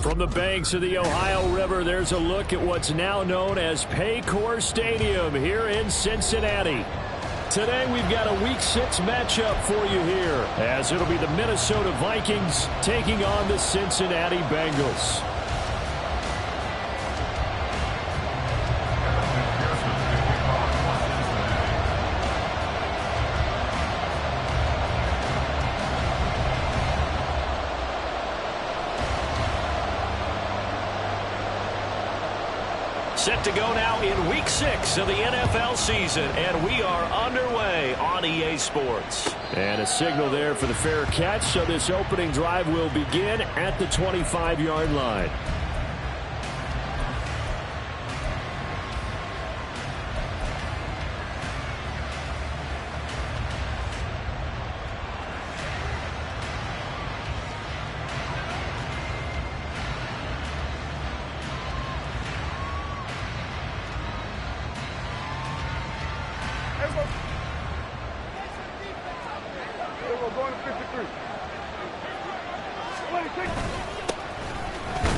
From the banks of the Ohio River, there's a look at what's now known as Paycor Stadium here in Cincinnati. Today we've got a Week 6 matchup for you here, as it'll be the Minnesota Vikings taking on the Cincinnati Bengals. Set to go now in Week 6 of the NFL season, and we are underway on EA Sports. And a signal there for the fair catch, so this opening drive will begin at the 25-yard line.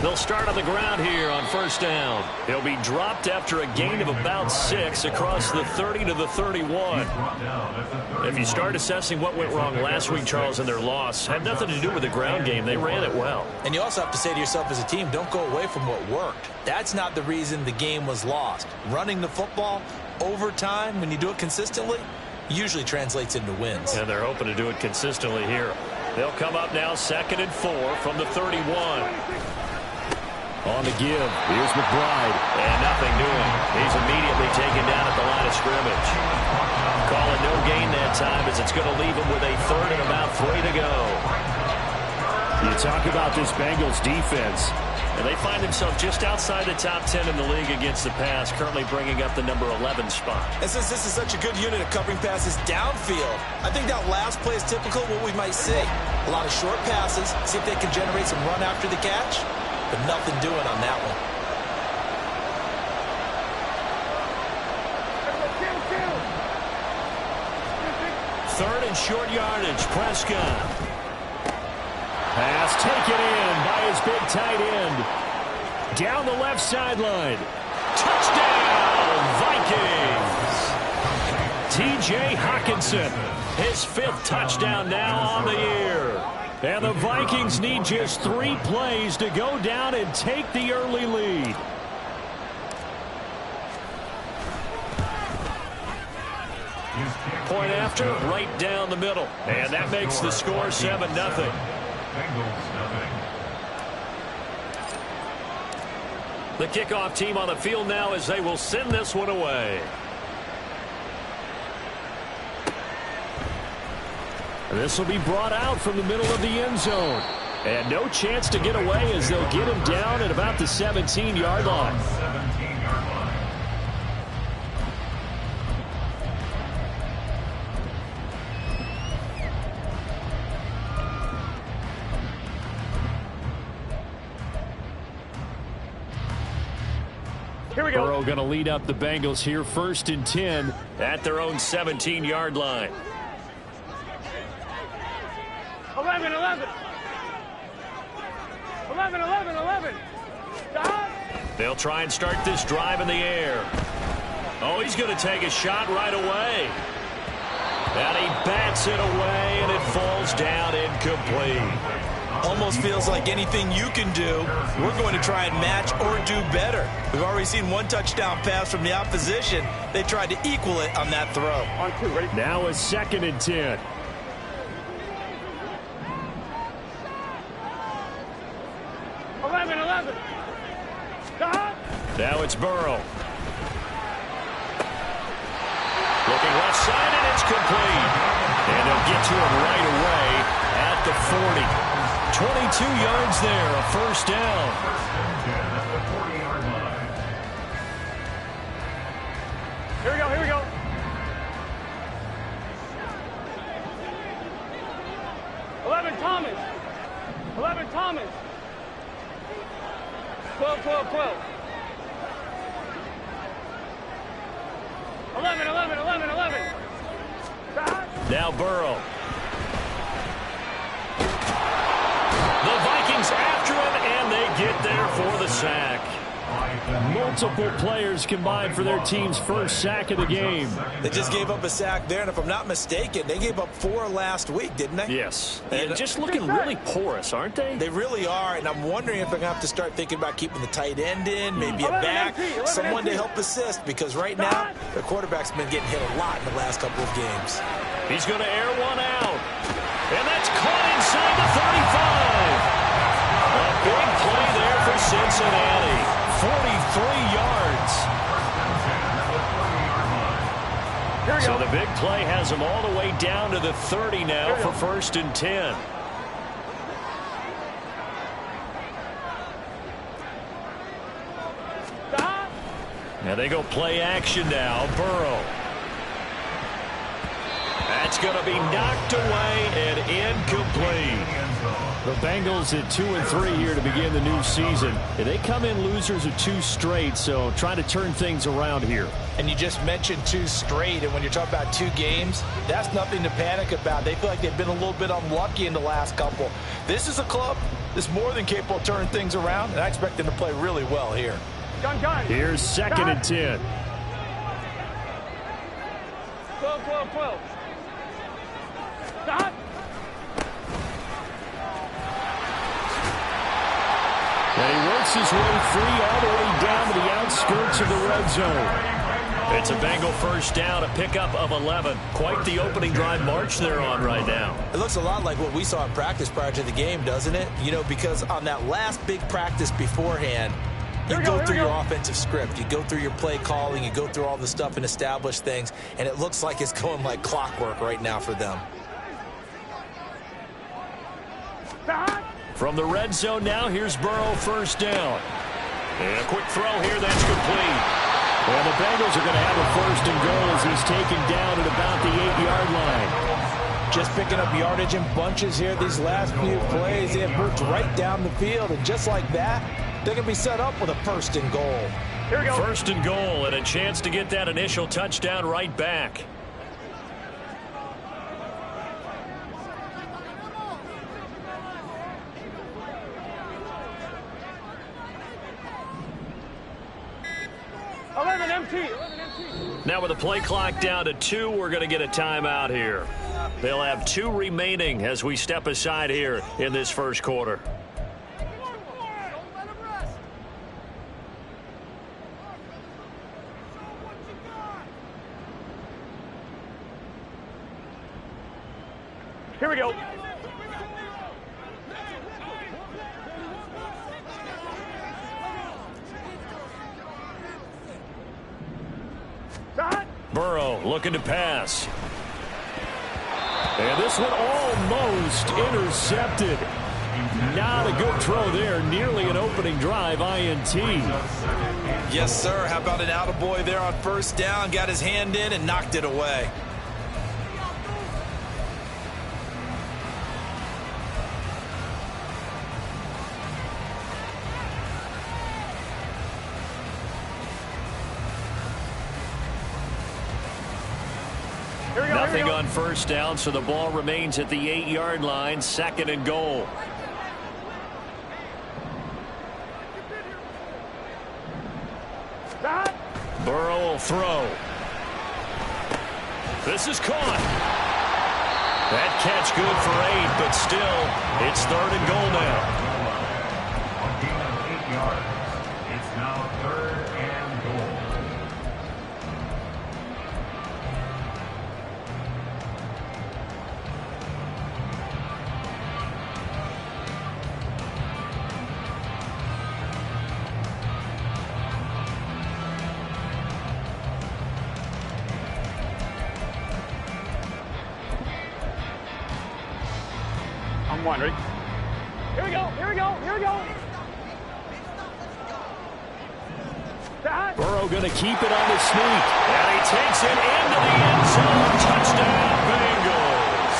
They'll start on the ground here on first down. He'll be dropped after a gain of about 6 across the 30 to the 31. If you start assessing what went wrong last week, Charles, in their loss, had nothing to do with the ground game. They ran it well. And you also have to say to yourself as a team, don't go away from what worked. That's not the reason the game was lost. Running the football over time, when you do it consistently, usually translates into wins. And they're hoping to do it consistently here. They'll come up now 2nd and 4 from the 31. On the give, here's McBride. And nothing doing. He's immediately taken down at the line of scrimmage. Call it no gain that time, as it's going to leave him with a 3rd and about 3 to go. You talk about this Bengals defense, and they find themselves just outside the top 10 in the league against the pass, currently bringing up the number 11 spot. And since this is such a good unit of covering passes downfield, I think that last play is typical of what we might see. A lot of short passes, see if they can generate some run after the catch. But nothing doing on that one. Third and short yardage, Prescott. Pass taken in by his big tight end. Down the left sideline. Touchdown, Vikings! T.J. Hockenson, his 5th touchdown now on the year. And the Vikings need just 3 plays to go down and take the early lead. Point after, right down the middle. And that makes the score 7-0. The kickoff team on the field now as they will send this one away. This will be brought out from the middle of the end zone. And no chance to get away as they'll get him down at about the 17-yard line. Here we go. Burrow going to lead up the Bengals here, 1st and 10 at their own 17-yard line. 11, 11. 11, 11, 11. Stop. They'll try and start this drive in the air. Oh, he's going to take a shot right away. And he bats it away, and it falls down incomplete. Almost feels like anything you can do, we're going to try and match or do better. We've already seen 1 touchdown pass from the opposition. They tried to equal it on that throw. On 2, ready? Now it's 2nd and 10. Now it's Burrow. Looking left side, and it's complete. And they'll get to him right away at the 40. 22 yards there, a 1st down. Here we go, here we go. Thomas. 11 Thomas. 12, 12, 12. 11, 11, 11, 11. Now Burrow. The Vikings after him, and they get sack. Multiple players combined for their team's first sack of the game. They just gave up a sack there, and if I'm not mistaken, they gave up 4 last week, didn't they? Yes. And just looking really porous, aren't they? They really are, and I'm wondering if they're going to have to start thinking about keeping the tight end in, maybe a back, someone to help assist, because right now, their quarterback's been getting hit a lot in the last couple of games. He's going to air one out. And that's caught inside the 35. A big play there for Cincinnati. 43 yards. So the big play has him all the way down to the 30 now for 1st and 10. Now they go play action now. Burrow. That's going to be knocked away and incomplete. The Bengals at 2-3 here to begin the new season. They come in losers of 2 straight, so trying to turn things around here. And you just mentioned 2 straight, and when you're talking about 2 games, that's nothing to panic about. They feel like they've been a little bit unlucky in the last couple. This is a club that's more than capable of turning things around, and I expect them to play really well here. Here's 2nd and 10. 12, 12, 12. Stop. And he works his way free all the way down to the outskirts of the red zone. It's a Bengal first down, a pickup of 11. Quite the opening drive march they're on right now. It looks a lot like what we saw in practice prior to the game, doesn't it? You know, because on that last big practice beforehand, you go through your offensive script. You go through your play calling. You go through all the stuff and establish things. And it looks like it's going like clockwork right now for them. From the red zone now, here's Burrow first down. And a quick throw here, that's complete. Well, the Bengals are going to have a 1st and goal as he's taken down at about the 8-yard line. Just picking up yardage in bunches here these last few plays. They have moved right down the field, and just like that, they're going to be set up with a 1st and goal. Here we go. 1st and goal, and a chance to get that initial touchdown right back. Now with the play clock down to 2, we're going to get a timeout here. They'll have 2 remaining as we step aside here in this first quarter. Here we go. Burrow looking to pass. And this one almost intercepted. Not a good throw there. Nearly an opening drive INT. Yes, sir. How about an attaboy there on 1st down? Got his hand in and knocked it away. Nothing on 1st down, so the ball remains at the 8-yard line. 2nd and goal. Burrow will throw. This is caught. That catch good for 8, but still, it's 3rd and goal now. It's now 3rd and goal. I'm one, ready? Here we go, here we go, here we go. Burrow going to keep it on the sneak. And he takes it into the end zone. Touchdown, Bengals.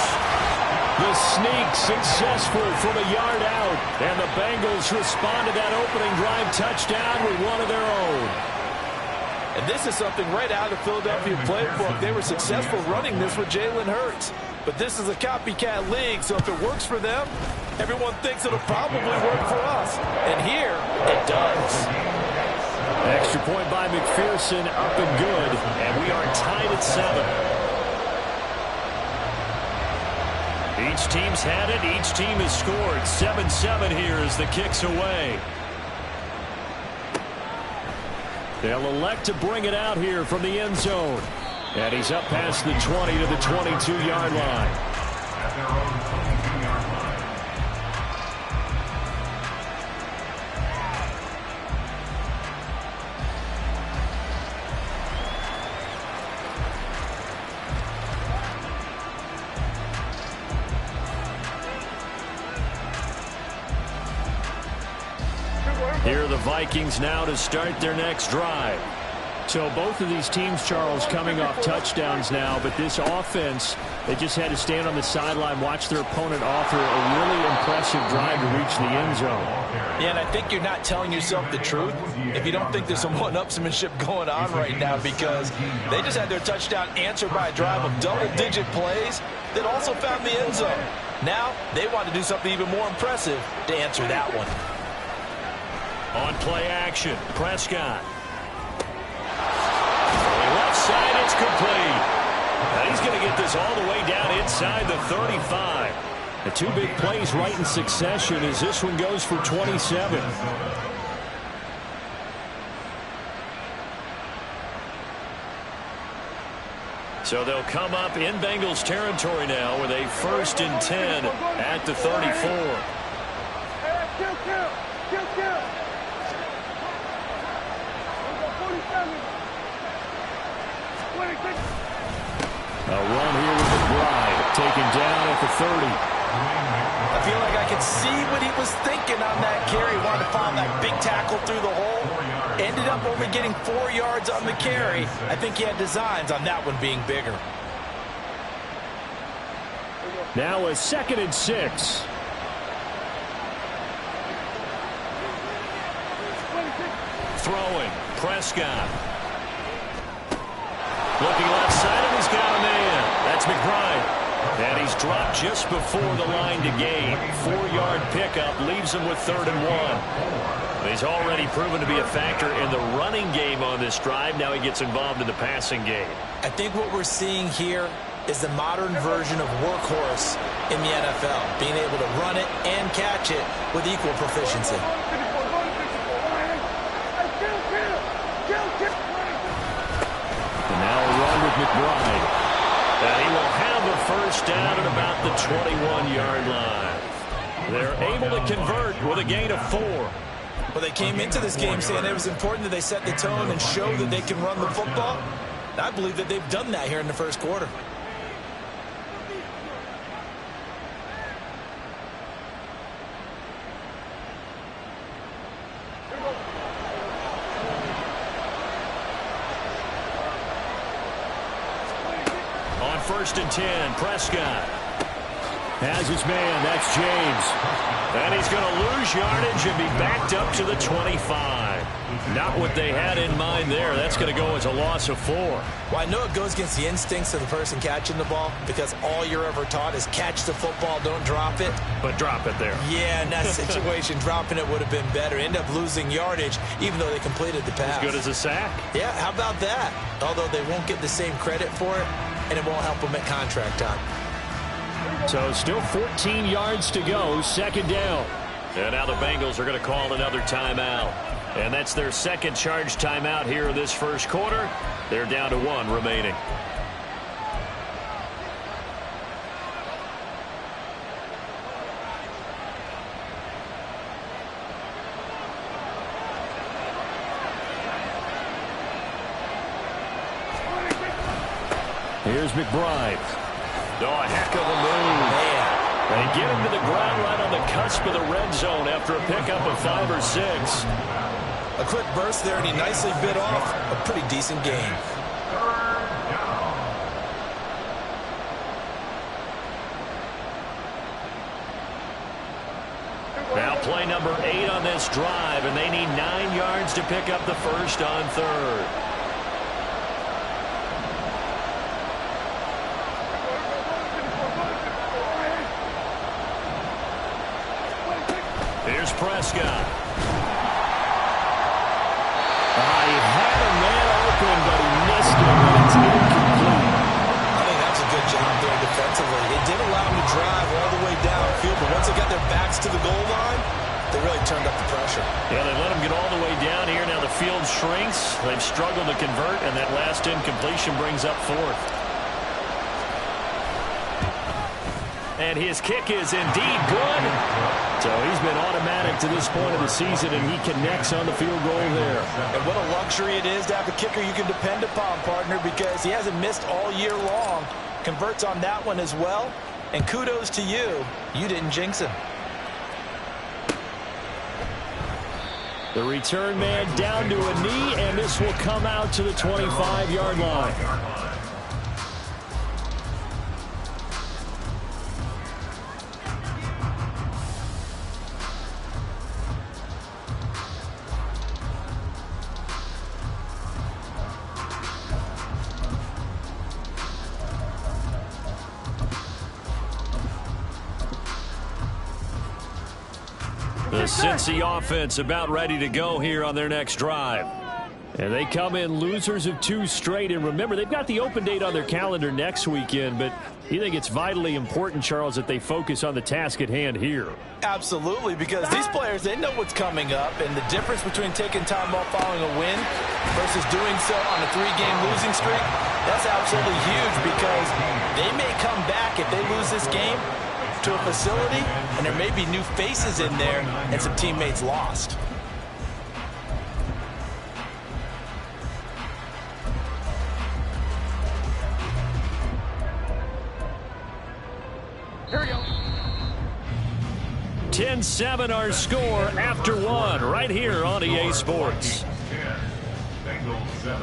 The sneak successful from a yard out. And the Bengals respond to that opening drive touchdown with one of their own. And this is something right out of the Philadelphia playbook. They were successful running this with Jalen Hurts. But this is a copycat league, so if it works for them, everyone thinks it'll probably work for us. And here, it does. Extra point by McPherson, up and good. And we are tied at 7. Each team's had it. Each team has scored. 7-7 here as the kick's away. They'll elect to bring it out here from the end zone. And he's up past the 20 to the 22-yard line. At their own 22-yard line. Here are the Vikings now to start their next drive. So both of these teams, Charles, coming off touchdowns now, but this offense, they just had to stand on the sideline, watch their opponent offer a really impressive drive to reach the end zone. Yeah, and I think you're not telling yourself the truth if you don't think there's some one-upsmanship going on right now, because they just had their touchdown answered by a drive of double-digit plays that also found the end zone. Now they want to do something even more impressive to answer that one. On play action, Prescott. Left side, it's complete. Now he's going to get this all the way down inside the 35. The two big plays right in succession as this one goes for 27. So they'll come up in Bengals territory now with a 1st and 10 at the 34. A run here with McBride, taken down at the 30. I feel like I could see what he was thinking on that carry. Wanted to find that big tackle through the hole. Ended up only getting 4 yards on the carry. I think he had designs on that one being bigger. Now a 2nd and 6. Throwing, Prescott. Looking left side, and he's got a man. That's McBride. And he's dropped just before the line to gain. 4-yard pickup leaves him with 3rd and 1. He's already proven to be a factor in the running game on this drive. Now he gets involved in the passing game. I think what we're seeing here is the modern version of workhorse in the NFL, being able to run it and catch it with equal proficiency. And now a run with McBride. And he will have the 1st down at about the 21-yard line. They're able to convert with a gain of 4. Well, they came into this game saying it was important that they set the tone and show that they can run the football. And I believe that they've done that here in the 1st quarter. On 1st and 10, Prescott. Has his man, that's James. And he's going to lose yardage and be backed up to the 25. Not what they had in mind there. That's going to go as a loss of 4. Well, I know it goes against the instincts of the person catching the ball, because all you're ever taught is catch the football, don't drop it. But drop it there. Yeah, in that situation, dropping it would have been better. End up losing yardage, even though they completed the pass. As good as a sack. Yeah, how about that? Although they won't get the same credit for it, and it won't help them at contract time. So still 14 yards to go, 2nd down. And now the Bengals are going to call another timeout. And that's their 2nd charge timeout here in this 1st quarter. They're down to 1 remaining. Here's McBride. Oh, a heck of a move. Man. They get him to the ground right on the cusp of the red zone after a pickup of 5 or 6. A quick burst there, and he nicely bit off a pretty decent gain. Now play number 8 on this drive, and they need 9 yards to pick up the 1st on 3rd. Here's Prescott. He had a man open, but he missed it, and it's incomplete. I think that's a good job there defensively. It did allow them to drive all the way downfield, but once they got their backs to the goal line, they really turned up the pressure. Yeah, they let them get all the way down here. Now the field shrinks. They've struggled to convert, and that last incompletion brings up fourth. And his kick is indeed good. So he's been automatic to this point of the season, and he connects on the field goal there. And what a luxury it is to have a kicker you can depend upon, partner, because he hasn't missed all year long. Converts on that one as well. And kudos to you. You didn't jinx him. The return man down to a knee, and this will come out to the 25-yard line. The Cincy offense about ready to go here on their next drive. And they come in losers of 2 straight. And remember, they've got the open date on their calendar next weekend, but you think it's vitally important, Charles, that they focus on the task at hand here? Absolutely, because these players, they know what's coming up, and the difference between taking time off following a win versus doing so on a 3-game losing streak, that's absolutely huge, because they may come back if they lose this game to a facility, and there may be new faces in there and some teammates lost. Here we go. 10-7 our score after 1 right here on EA Sports. 10, Bengals 7.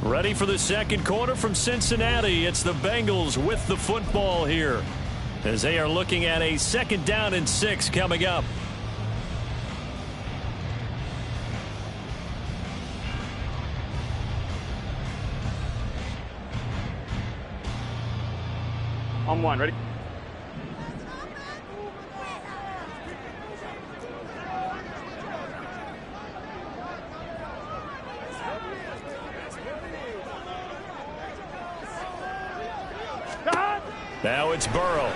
Ready for the second quarter from Cincinnati. It's the Bengals with the football here as they are looking at a 2nd down and 6 coming up. On 1, ready? Now it's Burrow.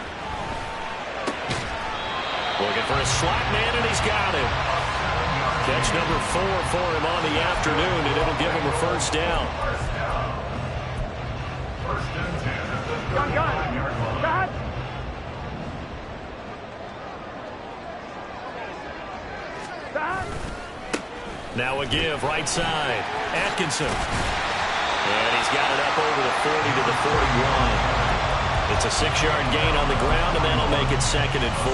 Looking for a slot man, and he's got him. Catch number 4 for him on the afternoon, and it'll give him a first down. First and 10 at the Gun. 35-yard line. Gun. Now a give right side. Atkinson. And he's got it up over the 40 to the 41. It's a 6-yard gain on the ground, and that'll make it 2nd and 4.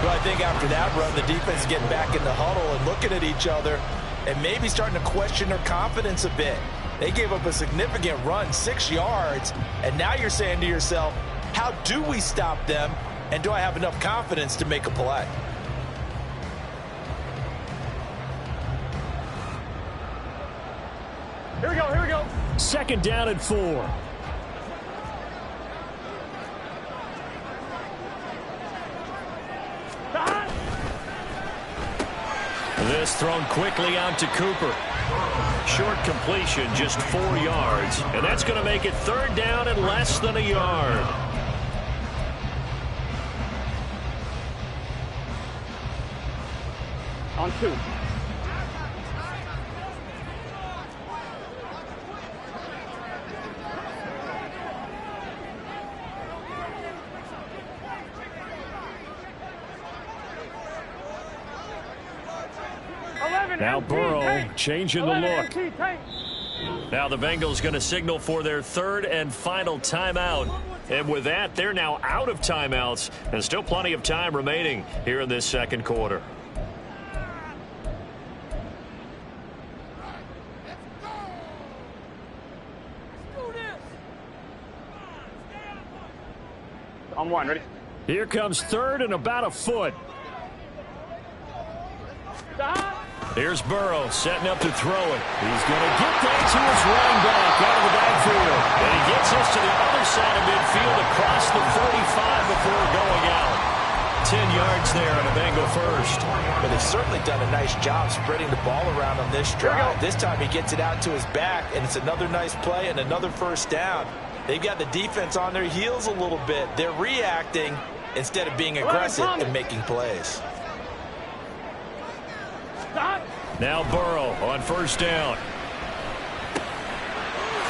Well, I think after that run, the defense is getting back in the huddle and looking at each other and maybe starting to question their confidence a bit. They gave up a significant run, 6 yards, and now you're saying to yourself, how do we stop them, and do I have enough confidence to make a play? Here we go, here we go. 2nd down and 4. This thrown quickly out to Cooper. Short completion, just 4 yards. And that's going to make it 3rd down and less than a yard. On 2. Now Burrow changing the look. Now the Bengals going to signal for their 3rd and final timeout. And with that, they're now out of timeouts. And still plenty of time remaining here in this 2nd quarter. On 1, ready? Here comes 3rd and about a foot. Here's Burrow setting up to throw it. He's going to get that to his running back out of the backfield. And he gets us to the other side of midfield across the 45 before going out. 10 yards there on a Bengal first. But they've certainly done a nice job spreading the ball around on this drive. This time he gets it out to his back, and it's another nice play and another first down. They've got the defense on their heels a little bit. They're reacting instead of being aggressive and making plays. Now Burrow on first down.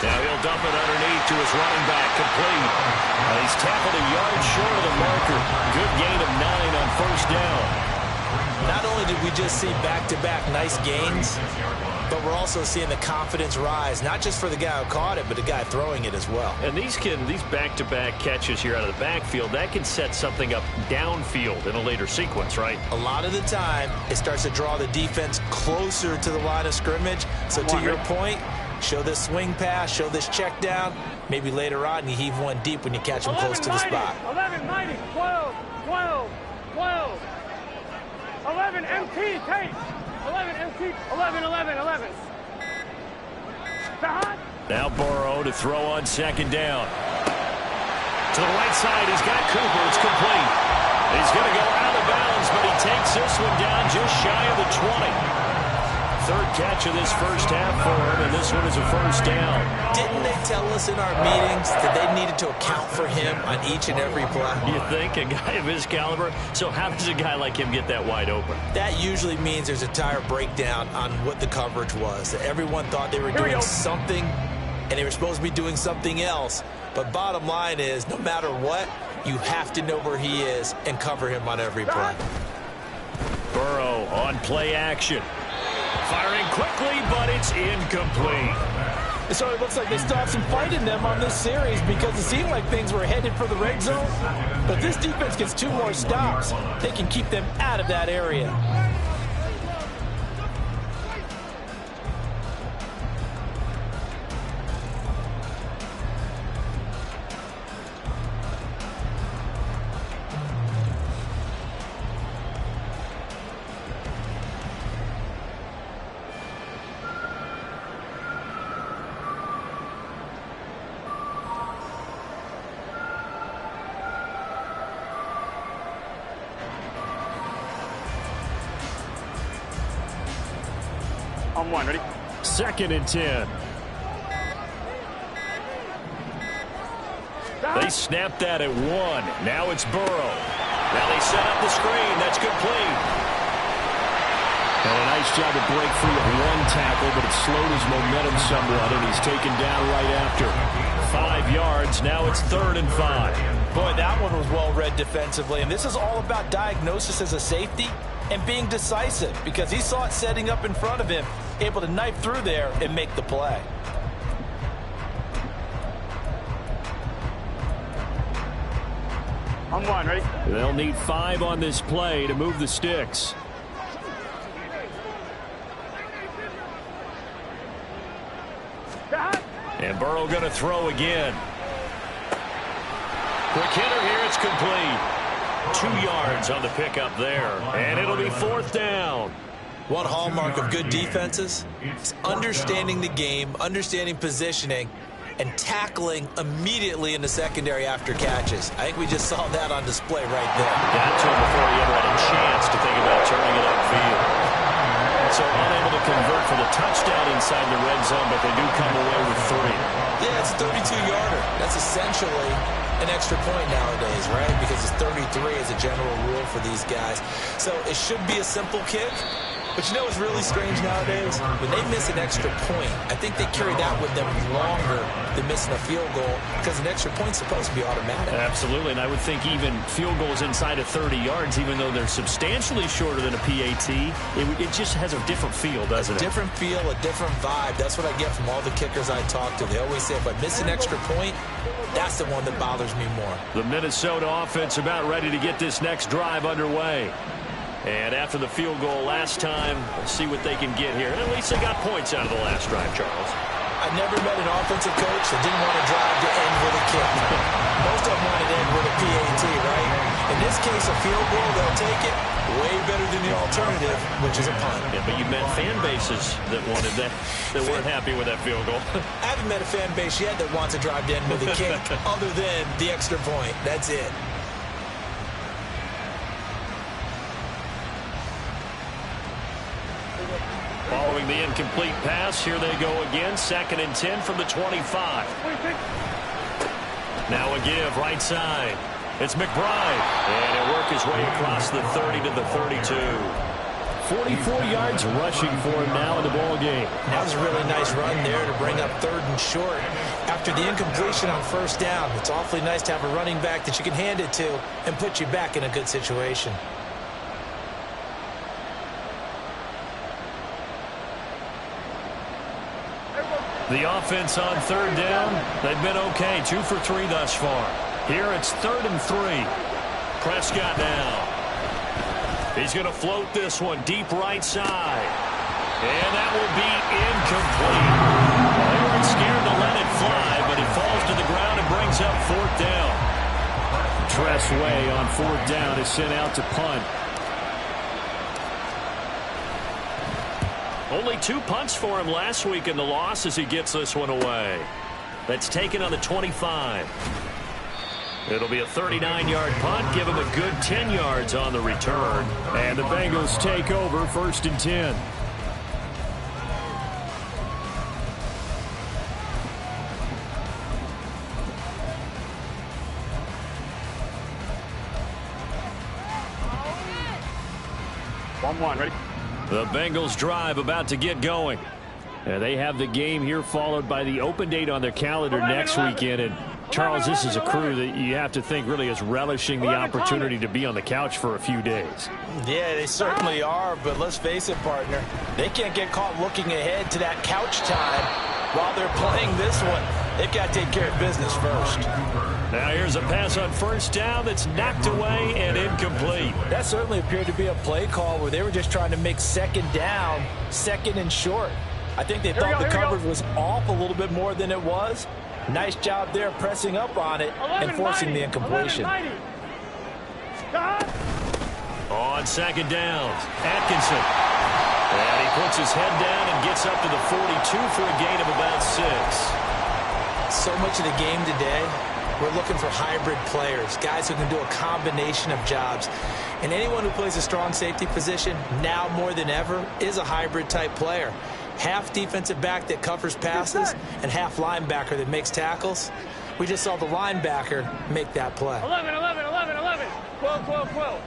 Now he'll dump it underneath to his running back, complete. He's tackled a yard short of the marker. Good gain of 9 on first down. Not only did we just see back-to-back nice gains, but we're also seeing the confidence rise, not just for the guy who caught it, but the guy throwing it as well. And these back-to-back catches here out of the backfield, that can set something up downfield in a later sequence, right? A lot of the time, it starts to draw the defense closer to the line of scrimmage. So to your point, show this swing pass, show this check down. Maybe later on you heave one deep when you catch them close to the spot. 11, 90, 12, 12, 12. 11, MT, take. 11, MT, 11, 11, 11. Now Burrow to throw on second down. To the right side, he's got Cooper. It's complete. He's going to go out of bounds, but he takes this one down just shy of the 20. Third catch of this first half for him, and this one is a first down. Didn't they tell us in our meetings that they needed to account for him on each and every play? You think? A guy of his caliber? So how does a guy like him get that wide open? That usually means there's a tire breakdown on what the coverage was. Everyone thought they were doing something, and they were supposed to be doing something else. But bottom line is, no matter what, you have to know where he is and cover him on every play. Burrow on play action. Firing quickly, but it's incomplete. So it looks like they stopped some fight in them on this series because it seemed like things were headed for the red zone. But this defense gets 2 more stops. They can keep them out of that area. On 1, ready? Second and 10. They snapped that at 1. Now it's Burrow. Now they set up the screen. That's complete. And a nice job to break free of one tackle, but it slowed his momentum somewhat, and he's taken down right after. 5 yards. Now it's 3rd and 5. Boy, that one was well read defensively. And this is all about diagnosis as a safety and being decisive because he saw it setting up in front of him, able to knife through there and make the play. On 1, ready? They'll need 5 on this play to move the sticks. And Burrow going to throw again. Quick hitter here. It's complete. 2 yards on the pickup there. And it'll be 4th down. One hallmark of good defenses is understanding the game, understanding positioning, and tackling immediately in the secondary after catches. I think we just saw that on display right there. Got to him before he ever had a chance to think about turning it upfield. So unable to convert for the touchdown inside the red zone, but they do come away with 3. Yeah, it's a 32-yarder. That's essentially an extra point nowadays, right? Because it's 33 as a general rule for these guys. So it should be a simple kick. But you know what's really strange nowadays? When they miss an extra point, I think they carry that with them longer than missing a field goal because an extra point's supposed to be automatic. Absolutely, and I would think even field goals inside of 30 yards, even though they're substantially shorter than a PAT, it just has a different feel, doesn't it? A different feel, a different vibe. That's what I get from all the kickers I talk to. They always say if I miss an extra point, that's the one that bothers me more. The Minnesota offense about ready to get this next drive underway. And after the field goal last time, let's see what they can get here. At least they got points out of the last drive, Charles. I've never met an offensive coach that didn't want to drive to end with a kick. Most of them want to end with a PAT, right? In this case, a field goal, they'll take it. Way better than the alternative, which is a punt. Yeah, but you met fan bases that wanted that, that weren't happy with that field goal. I haven't met a fan base yet that wants to drive to end with a kick other than the extra point. That's it. the incomplete pass. Here they go again. 2nd and 10 from the 25. Now a give right side. It's McBride. And he'll work his way across the 30 to the 32. 44 yards rushing for him now in the ball game. That was a really nice run there to bring up 3rd and short. After the incompletion on 1st down, it's awfully nice to have a running back that you can hand it to and put you back in a good situation. The offense on 3rd down, they've been okay. 2 for 3 thus far. Here it's 3rd and 3. Prescott now. He's going to float this one deep right side. And that will be incomplete. They weren't scared to let it fly, but it falls to the ground and brings up 4th down. Tress Way on 4th down is sent out to punt. Only 2 punts for him last week in the loss as he gets this one away. That's taken on the 25. It'll be a 39-yard punt. Give him a good 10 yards on the return. And the Bengals take over 1st and 10. Ready? The Bengals drive about to get going. And they have the game here followed by the open date on their calendar next weekend. And Charles, this is a crew that you have to think really is relishing the opportunity to be on the couch for a few days. Yeah, they certainly are, but let's face it, partner. They can't get caught looking ahead to that couch time while they're playing this one. They've got to take care of business first. Now here's a pass on 1st down that's knocked away and incomplete. That certainly appeared to be a play call where they were just trying to make 2nd down, 2nd and short. I think they thought the coverage was off a little bit more than it was. Nice job there pressing up on it and forcing the incompletion. On 2nd down, Atkinson. And he puts his head down and gets up to the 42 for a gain of about 6. So much of the game today, we're looking for hybrid players, guys who can do a combination of jobs. And anyone who plays a strong safety position, now more than ever, is a hybrid type player. Half defensive back that covers passes and half linebacker that makes tackles. We just saw the linebacker make that play. 11, 11, 11, 11. 12, 12, 12.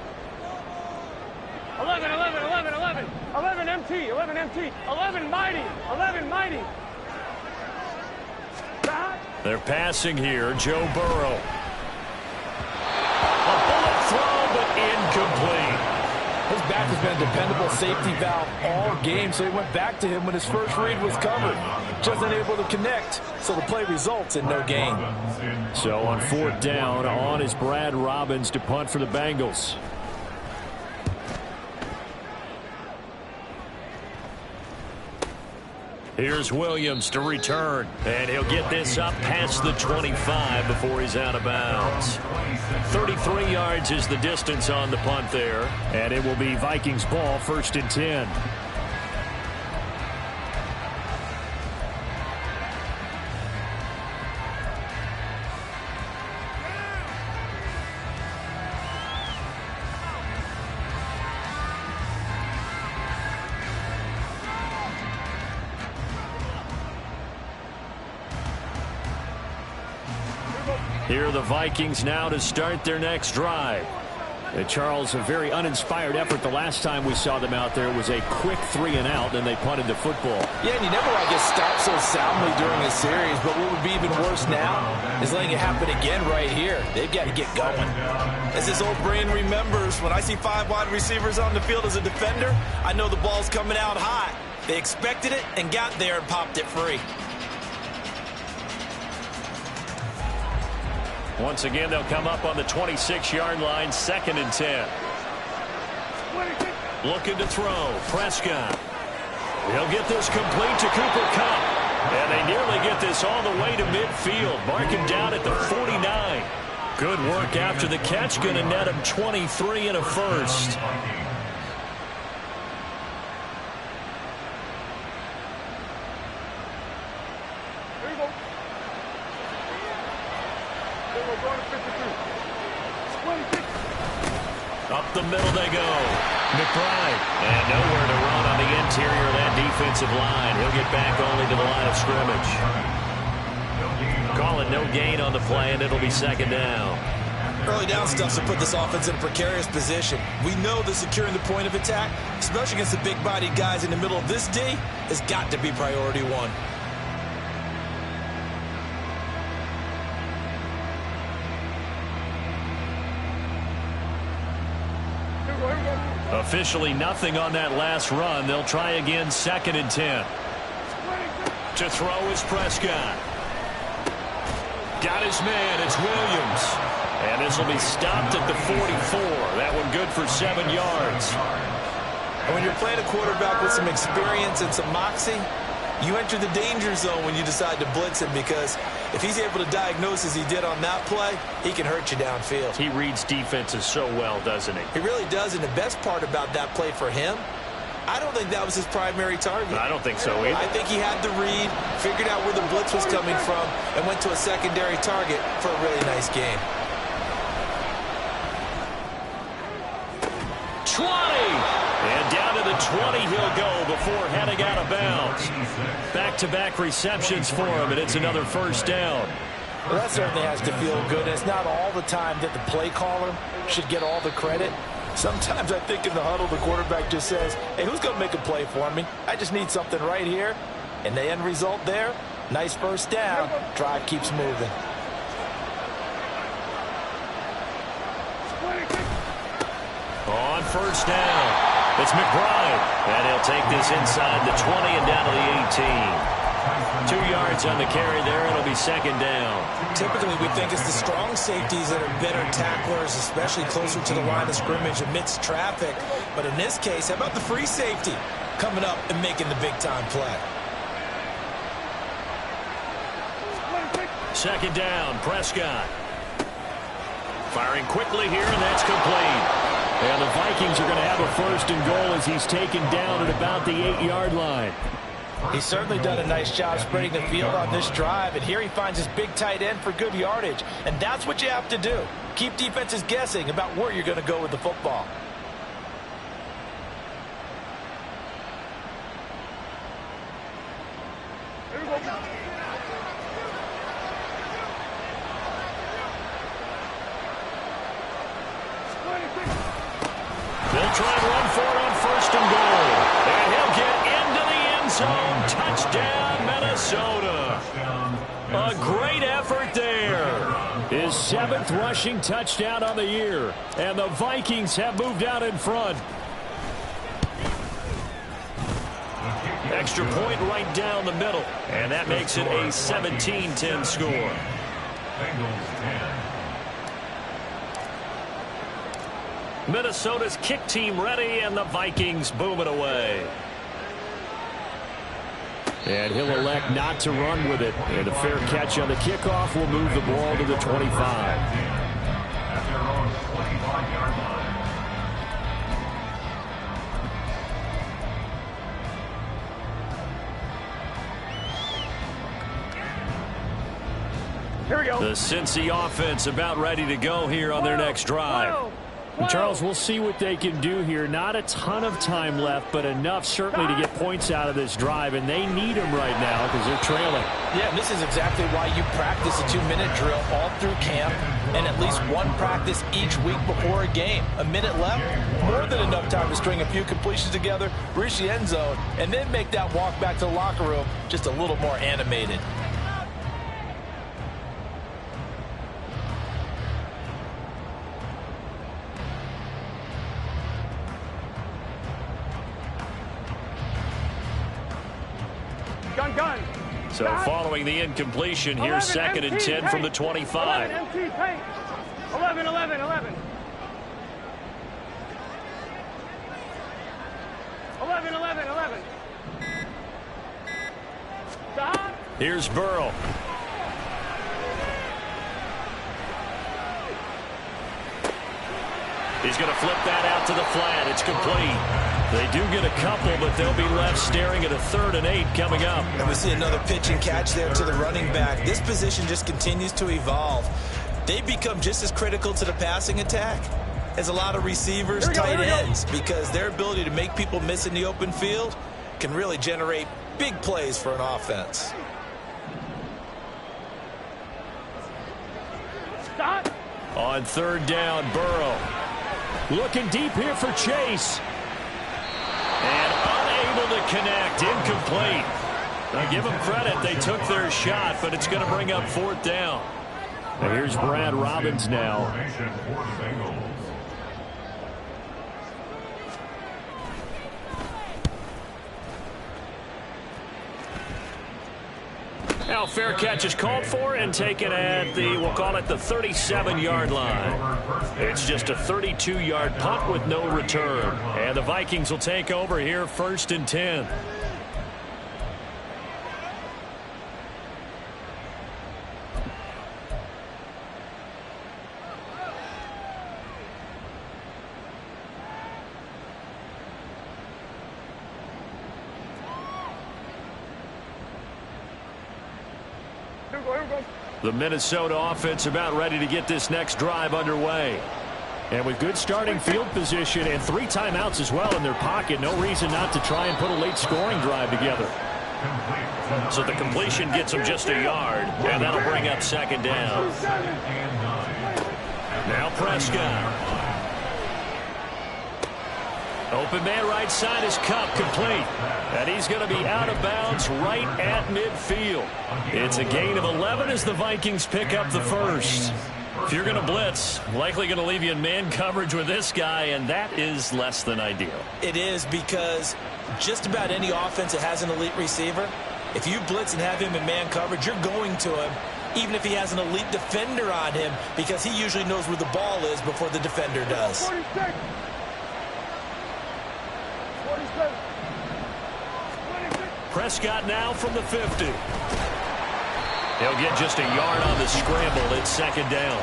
11, 11, 11, 11. 11 MT, 11 MT. 11 mighty, 11 mighty. They're passing here. Joe Burrow. A bullet throw, but incomplete. His back has been a dependable safety valve all game, so he went back to him when his first read was covered. Just unable to connect, so the play results in no gain. So on 4th down, on is Brad Robbins to punt for the Bengals. Here's Williams to return, and he'll get this up past the 25 before he's out of bounds. 33 yards is the distance on the punt there. And it will be Vikings ball, 1st and 10. Here are the Vikings now to start their next drive. And Charles, a very uninspired effort the last time we saw them out there. It was a quick 3 and out, and they punted the football. Yeah, and you never want to get stopped so soundly during a series, but what would be even worse now is letting it happen again right here. They've got to get going. As this old brain remembers, when I see 5 wide receivers on the field as a defender, I know the ball's coming out high. They expected it and got there and popped it free. Once again, they'll come up on the 26-yard line, 2nd and 10. Looking to throw. Prescott. He'll get this complete to Cooper Kupp. And they nearly get this all the way to midfield. Mark him down at the 49. Good work after the catch. Going to net him 23 and a first. Up the middle they go. McBride. And nowhere to run on the interior of that defensive line. He'll get back only to the line of scrimmage. Call it no gain on the play, and it'll be second down. Early down stuff to put this offense in a precarious position. We know that securing the point of attack, especially against the big-bodied guys in the middle of this D, has got to be priority one. Officially nothing on that last run. They'll try again, 2nd and 10. To throw is Prescott. Got his man. It's Williams. And this will be stopped at the 44. That one good for 7 yards. And when you're playing a quarterback with some experience and some moxie, you enter the danger zone when you decide to blitz him, because if he's able to diagnose as he did on that play, he can hurt you downfield. He reads defenses so well, doesn't he? He really does, and the best part about that play for him, I don't think that was his primary target. I don't think so either. I think he had the read, figured out where the blitz was coming from, and went to a secondary target for a really nice game. 20! And down to the 20 he'll go before heading out of bounds. Back-to-back receptions for him, and it's another first down. Well, that certainly has to feel good. And it's not all the time that the play caller should get all the credit. Sometimes I think in the huddle, the quarterback just says, hey, who's going to make a play for me? I just need something right here. And the end result there, nice first down. Drive keeps moving. On first down, it's McBride. And he'll take this inside the 20 and down to the 18. 2 yards on the carry there. It'll be second down. Typically, we think it's the strong safeties that are better tacklers, especially closer to the line of scrimmage amidst traffic. But in this case, how about the free safety coming up and making the big-time play? Second down, Prescott. Firing quickly here, and that's complete. And the Vikings are going to have a first and goal as he's taken down at about the 8-yard line. He's certainly done a nice job spreading the field on this drive, and here he finds his big tight end for good yardage. And that's what you have to do. Keep defenses guessing about where you're going to go with the football. They'll try and run for it on first and goal. And he'll get into the end zone. Touchdown, Minnesota. A great effort there. His 7th rushing touchdown on the year. And the Vikings have moved out in front. Extra point right down the middle. And that makes it a 17-10 score. Bengals 10. Minnesota's kick team ready, and the Vikings boom it away. And he'll elect not to run with it. And a fair catch on the kickoff will move the ball to the 25. At their own 25-yard line. Here we go. The Cincy offense about ready to go here on their next drive. And Charles, we'll see what they can do here. Not a ton of time left, but enough certainly to get points out of this drive, and they need them right now because they're trailing. Yeah, and this is exactly why you practice a 2-minute drill all through camp and at least one practice each week before a game. A minute left, more than enough time to string a few completions together, reach the end zone, and then make that walk back to the locker room just a little more animated. Gun. So following the incompletion, here's 2nd and 10 from the 25. 11 MT tank. 11. 11. Stop. Here's Burrow. He's going to flip that out to the flat. It's complete. They do get a couple, but they'll be left staring at a 3rd and 8 coming up. And we see another pitch and catch there to the running back. This position just continues to evolve. They become just as critical to the passing attack is a lot of receivers, tight ends, because their ability to make people miss in the open field can really generate big plays for an offense. Stop. On third down, Burrow. Looking deep here for Chase. And unable to connect, incomplete. Now give them credit, they took their shot, but it's going to bring up fourth down. And here's Brad Robbins now. Formation for the Bengals. Now fair catch is called for and taken at the, we'll call it the 37-yard line. It's just a 32-yard punt with no return. And the Vikings will take over here, 1st and 10. The Minnesota offense about ready to get this next drive underway. And with good starting field position and 3 timeouts as well in their pocket, no reason not to try and put a late scoring drive together. So the completion gets them just a yard, and that'll bring up 2nd down. Now Prescott. Open man right side is Kupp, complete. And he's going to be out of bounds right at midfield. It's a gain of 11 as the Vikings pick up the first. If you're going to blitz, likely going to leave you in man coverage with this guy, and that is less than ideal. It is, because just about any offense that has an elite receiver, if you blitz and have him in man coverage, you're going to him, even if he has an elite defender on him, because he usually knows where the ball is before the defender does. 46. 47. Prescott now from the 50. He'll get just a yard on the scramble. It's 2nd down.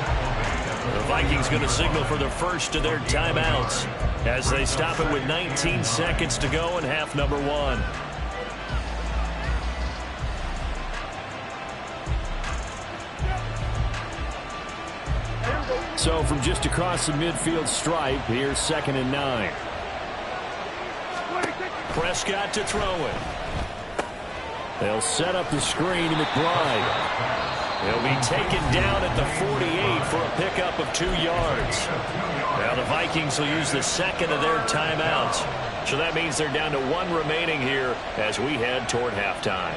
The Vikings going to signal for the first of their timeouts as they stop it with 19 seconds to go in half number 1. So from just across the midfield stripe, here's 2nd and 9. Prescott to throw it. They'll set up the screen to McBride. He'll be taken down at the 48 for a pickup of 2 yards. Now the Vikings will use the 2nd of their timeouts. So that means they're down to 1 remaining here as we head toward halftime.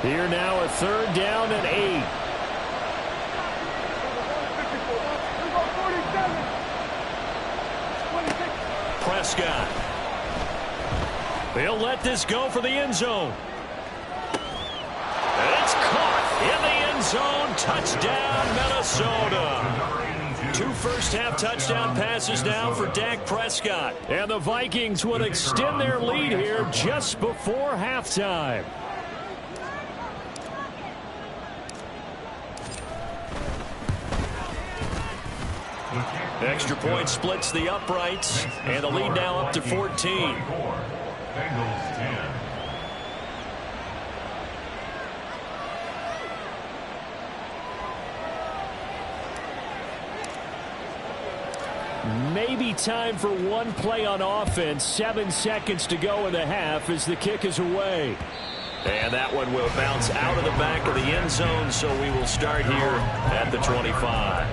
Here now a 3rd down and 8. Prescott. They'll let this go for the end zone. It's caught in the end zone. Touchdown, Minnesota. 2 first-half touchdown passes now for Dak Prescott. And the Vikings would extend their lead here just before halftime. Extra point splits the uprights, and the lead now up to 14. Bengals 10. Maybe time for one play on offense. 7 seconds to go in the half as the kick is away. And that one will bounce out of the back of the end zone, so we will start here at the 25.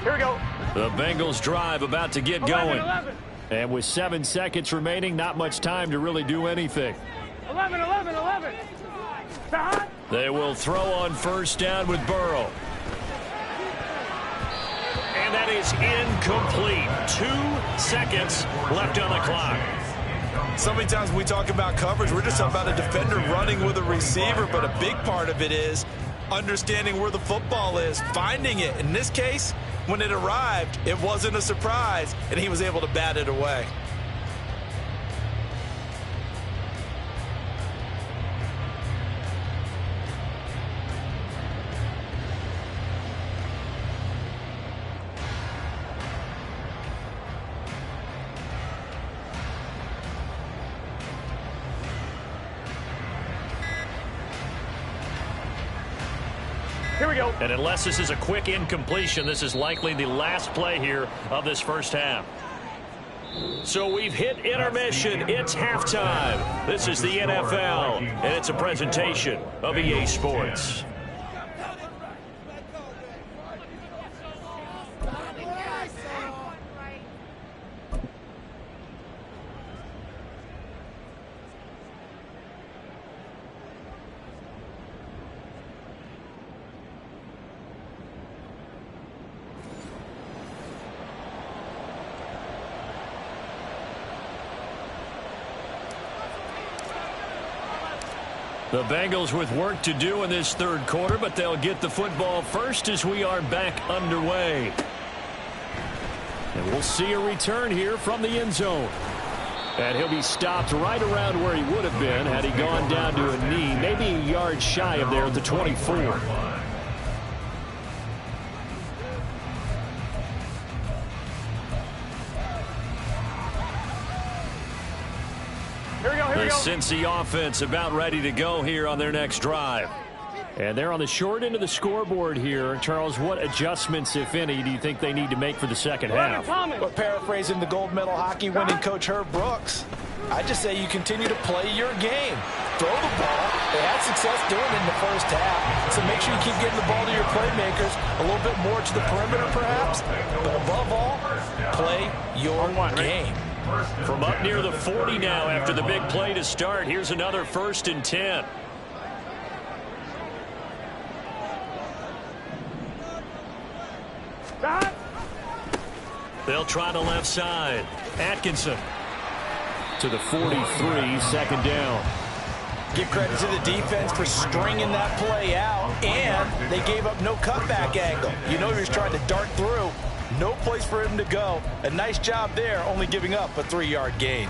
Here we go. The Bengals drive about to get going. 11. And with 7 seconds remaining, not much time to really do anything. 11. They will throw on first down with Burrow. And that is incomplete. 2 seconds left on the clock. So many times when we talk about coverage, we're just talking about a defender running with a receiver, but a big part of it is understanding where the football is, finding it. In this case, when it arrived, it wasn't a surprise, and he was able to bat it away. we go. And unless this is a quick incompletion, this is likely the last play here of this first half. So we've hit intermission. It's halftime. This is the NFL, and it's a presentation of EA Sports. The Bengals with work to do in this third quarter, but they'll get the football first as we are back underway. And we'll see a return here from the end zone. And he'll be stopped right around where he would have been had he gone down to a knee, maybe a yard shy of there at the 24. The Cincy offense about ready to go here on their next drive. And they're on the short end of the scoreboard here. Charles, what adjustments, if any, do you think they need to make for the second half? Well, paraphrasing the gold medal hockey winning coach Herb Brooks, I just say you continue to play your game. Throw the ball. They had success doing it in the first half. So make sure you keep getting the ball to your playmakers, a little bit more to the perimeter perhaps. But above all, play your game. From up near the 40 now after the big play to start. Here's another 1st and 10. They'll try the left side. Atkinson to the 43, second down. Give credit to the defense for stringing that play out, and they gave up no cutback angle. You know he was trying to dart through. No place for him to go. A nice job there, only giving up a 3-yard gain.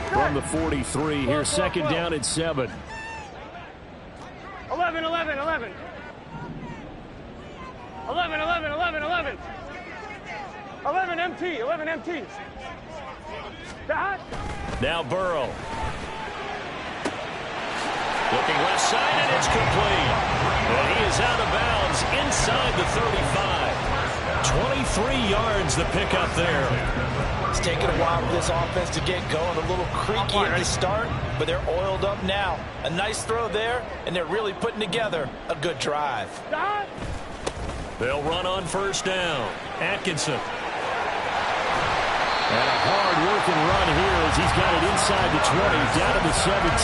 From the 43, here's second down and 7. 11, 11, 11. 11, 11, 11, 11. 11 MT, 11 MT. That. Now Burrow. Looking left side, and it's complete. And he is out of bounds inside the 35. 23 yards the pickup there. It's taken a while for this offense to get going. A little creaky at the start, but they're oiled up now. A nice throw there, and they're really putting together a good drive. They'll run on first down. Atkinson. And a hard-working run here as he's got it inside the 20, down to the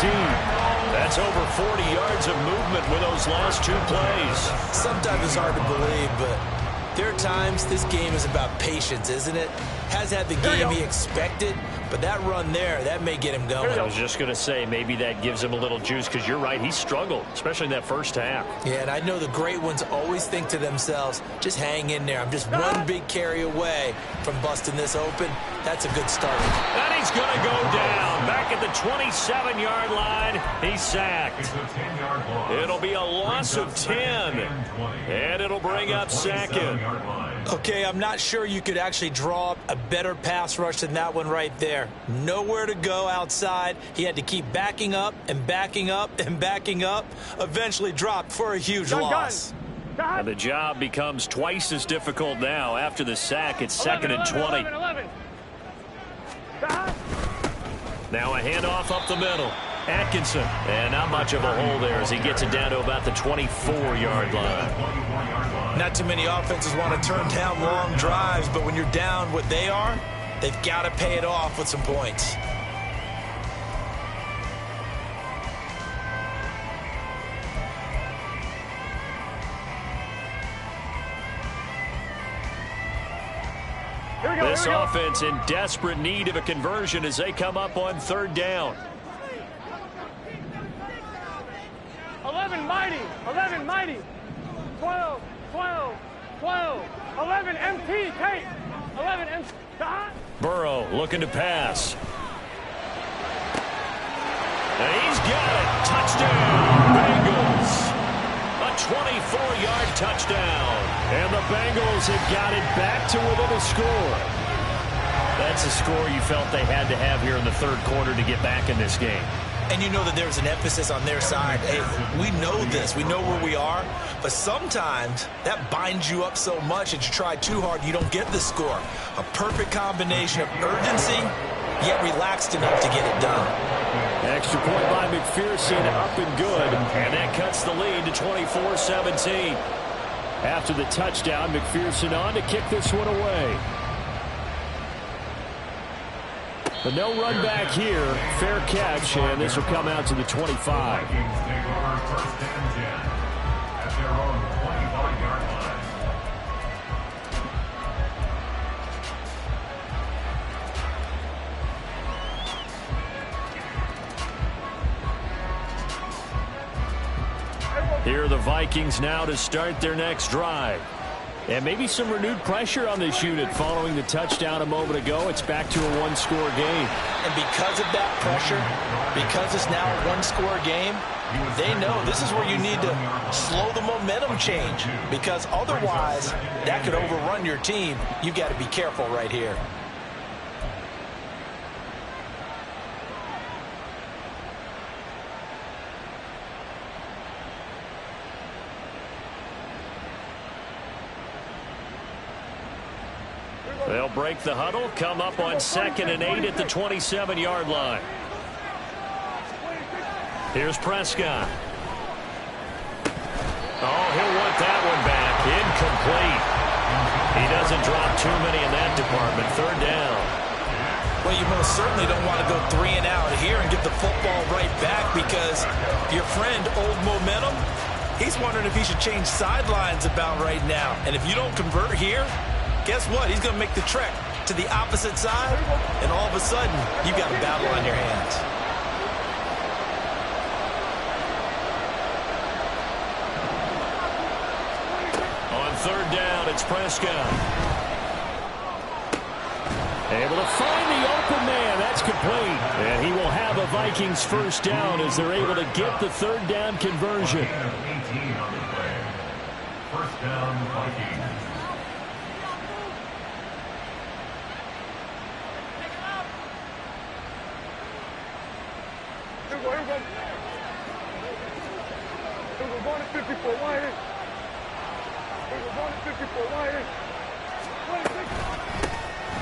17. That's over 40 yards of movement with those last 2 plays. Sometimes it's hard to believe, but there are times this game is about patience, isn't it? Has had the game he expected, but that run there, that may get him going. I was just going to say, maybe that gives him a little juice, because you're right, he struggled, especially in that first half. Yeah, and I know the great ones always think to themselves, just hang in there. I'm just one big carry away from busting this open. That's a good start. And he's going to go down. Back at the 27-yard line, he's sacked. It'll be a loss of 10, and it'll bring up second. Okay, I'm not sure you could actually draw up a better pass rush than that one right there. Nowhere to go outside. He had to keep backing up and backing up and backing up. Eventually dropped for a huge loss. And the job becomes twice as difficult now. After the sack, it's 2nd and 20. 11. Now a handoff up the middle. Atkinson. And not much of a hole there as he gets it down to about the 24-yard line. Not too many offenses want to turn down long drives, but when you're down what they are, they've got to pay it off with some points. This offense in desperate need of a conversion as they come up on 3rd down. 11 mighty, 11 mighty. 12, 12, 12. 11 MT, Tate. 11 MT. Burrow looking to pass. And he's got it. Touchdown, Bengals. A 24-yard touchdown. And the Bengals have got it back to within a score. The That's the score you felt they had to have here in the third quarter to get back in this game. And you know that there's an emphasis on their side. Hey, we know this. We know where we are. But sometimes that binds you up so much that you try too hard, you don't get the score. A perfect combination of urgency, yet relaxed enough to get it done. Extra point by McPherson, up and good. And that cuts the lead to 24-17. After the touchdown, McPherson on to kick this one away. But no run back here. Fair catch, and this will come out to the 25. Vikings take over first and 10 at their own 25-yard line. Here are the Vikings now to start their next drive. And maybe some renewed pressure on this unit following the touchdown a moment ago. It's back to a one-score game. And because of that pressure, because it's now a one-score game, they know this is where you need to slow the momentum change, because otherwise that could overrun your team. You've got to be careful right here. They'll break the huddle, come up on 2nd and 8 at the 27-yard line. Here's Prescott. Oh, he'll want that one back. Incomplete. He doesn't drop too many in that department. Third down. Well, you most certainly don't want to go 3 and out here and get the football right back, because your friend, Old Momentum, he's wondering if he should change sidelines about right now. And if you don't convert here, guess what? He's going to make the trek to the opposite side, and all of a sudden, you've got a battle on your hands. On third down, it's Prescott. Able to find the open man. That's complete. And he will have a Vikings first down as they're able to get the third down conversion. 18 on the play. First down, Vikings. We're going to 54. Why in? We're going to 54. Why in?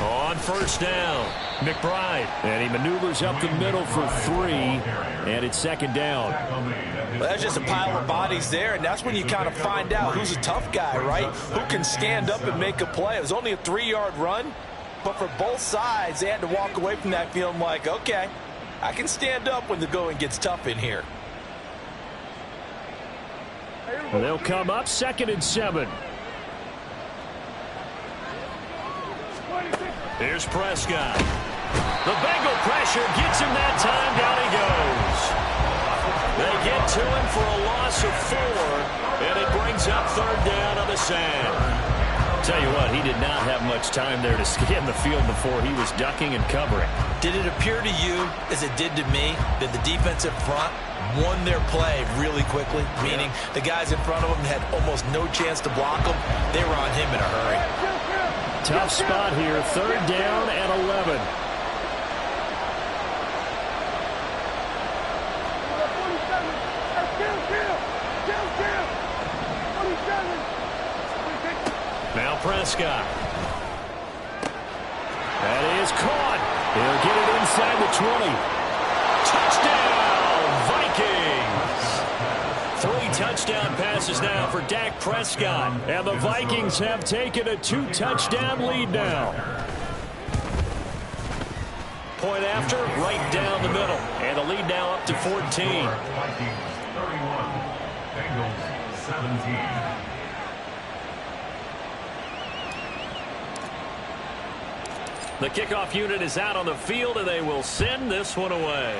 On first down, McBride. And he maneuvers up the middle for 3, and it's second down. Well, that's just a pile of bodies there, and that's when you kind of find out who's a tough guy, right? Who can stand up and make a play. It was only a 3-yard run, but for both sides, they had to walk away from that feeling like, okay, I can stand up when the going gets tough in here. They'll come up 2nd and 7. Here's Prescott. The Bengal pressure gets him that time. Down he goes. They get to him for a loss of 4, and it brings up third down on the sand. Tell you what, he did not have much time there to scan the field before he was ducking and covering. Did it appear to you, as it did to me, that the defensive front won their play really quickly? Meaning the guys in front of them had almost no chance to block him. They were on him in a hurry. Tough spot here, third down and 11. Now Prescott. That is caught. He'll get it inside the 20. Touchdown, Vikings! 3 touchdown passes now for Dak Prescott. And the Vikings have taken a 2-touchdown lead now. Point after, right down the middle. And the lead now up to 14. Vikings 31, Bengals 17. The kickoff unit is out on the field, and they will send this one away.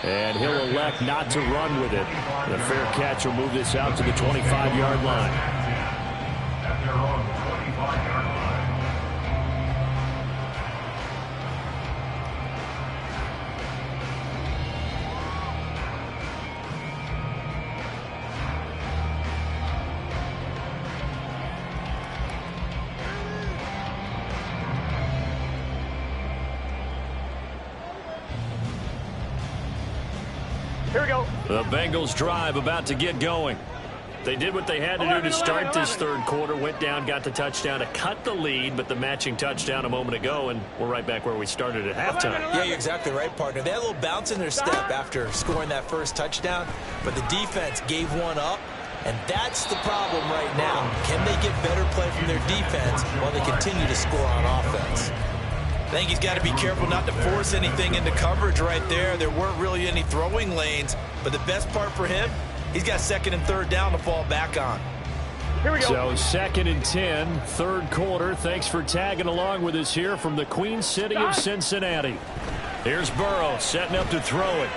And he'll elect not to run with it. The fair catch will move this out to the 25-yard line. At their own 25-yard line. Here we go. The Bengals drive about to get going. They did what they had to do to start this third quarter. Went down, got the touchdown to cut the lead, but the matching touchdown a moment ago, and we're right back where we started at halftime. Yeah, you're exactly right, partner. They had a little bounce in their step after scoring that first touchdown, but the defense gave one up, and that's the problem right now. Can they get better play from their defense while they continue to score on offense? I think he's got to be careful not to force anything into coverage right there. There weren't really any throwing lanes, but the best part for him, he's got second and third down to fall back on. Here we go. So 2nd and 10, third quarter. Thanks for tagging along with us here from the Queen City of Cincinnati. Here's Burrow setting up to throw it.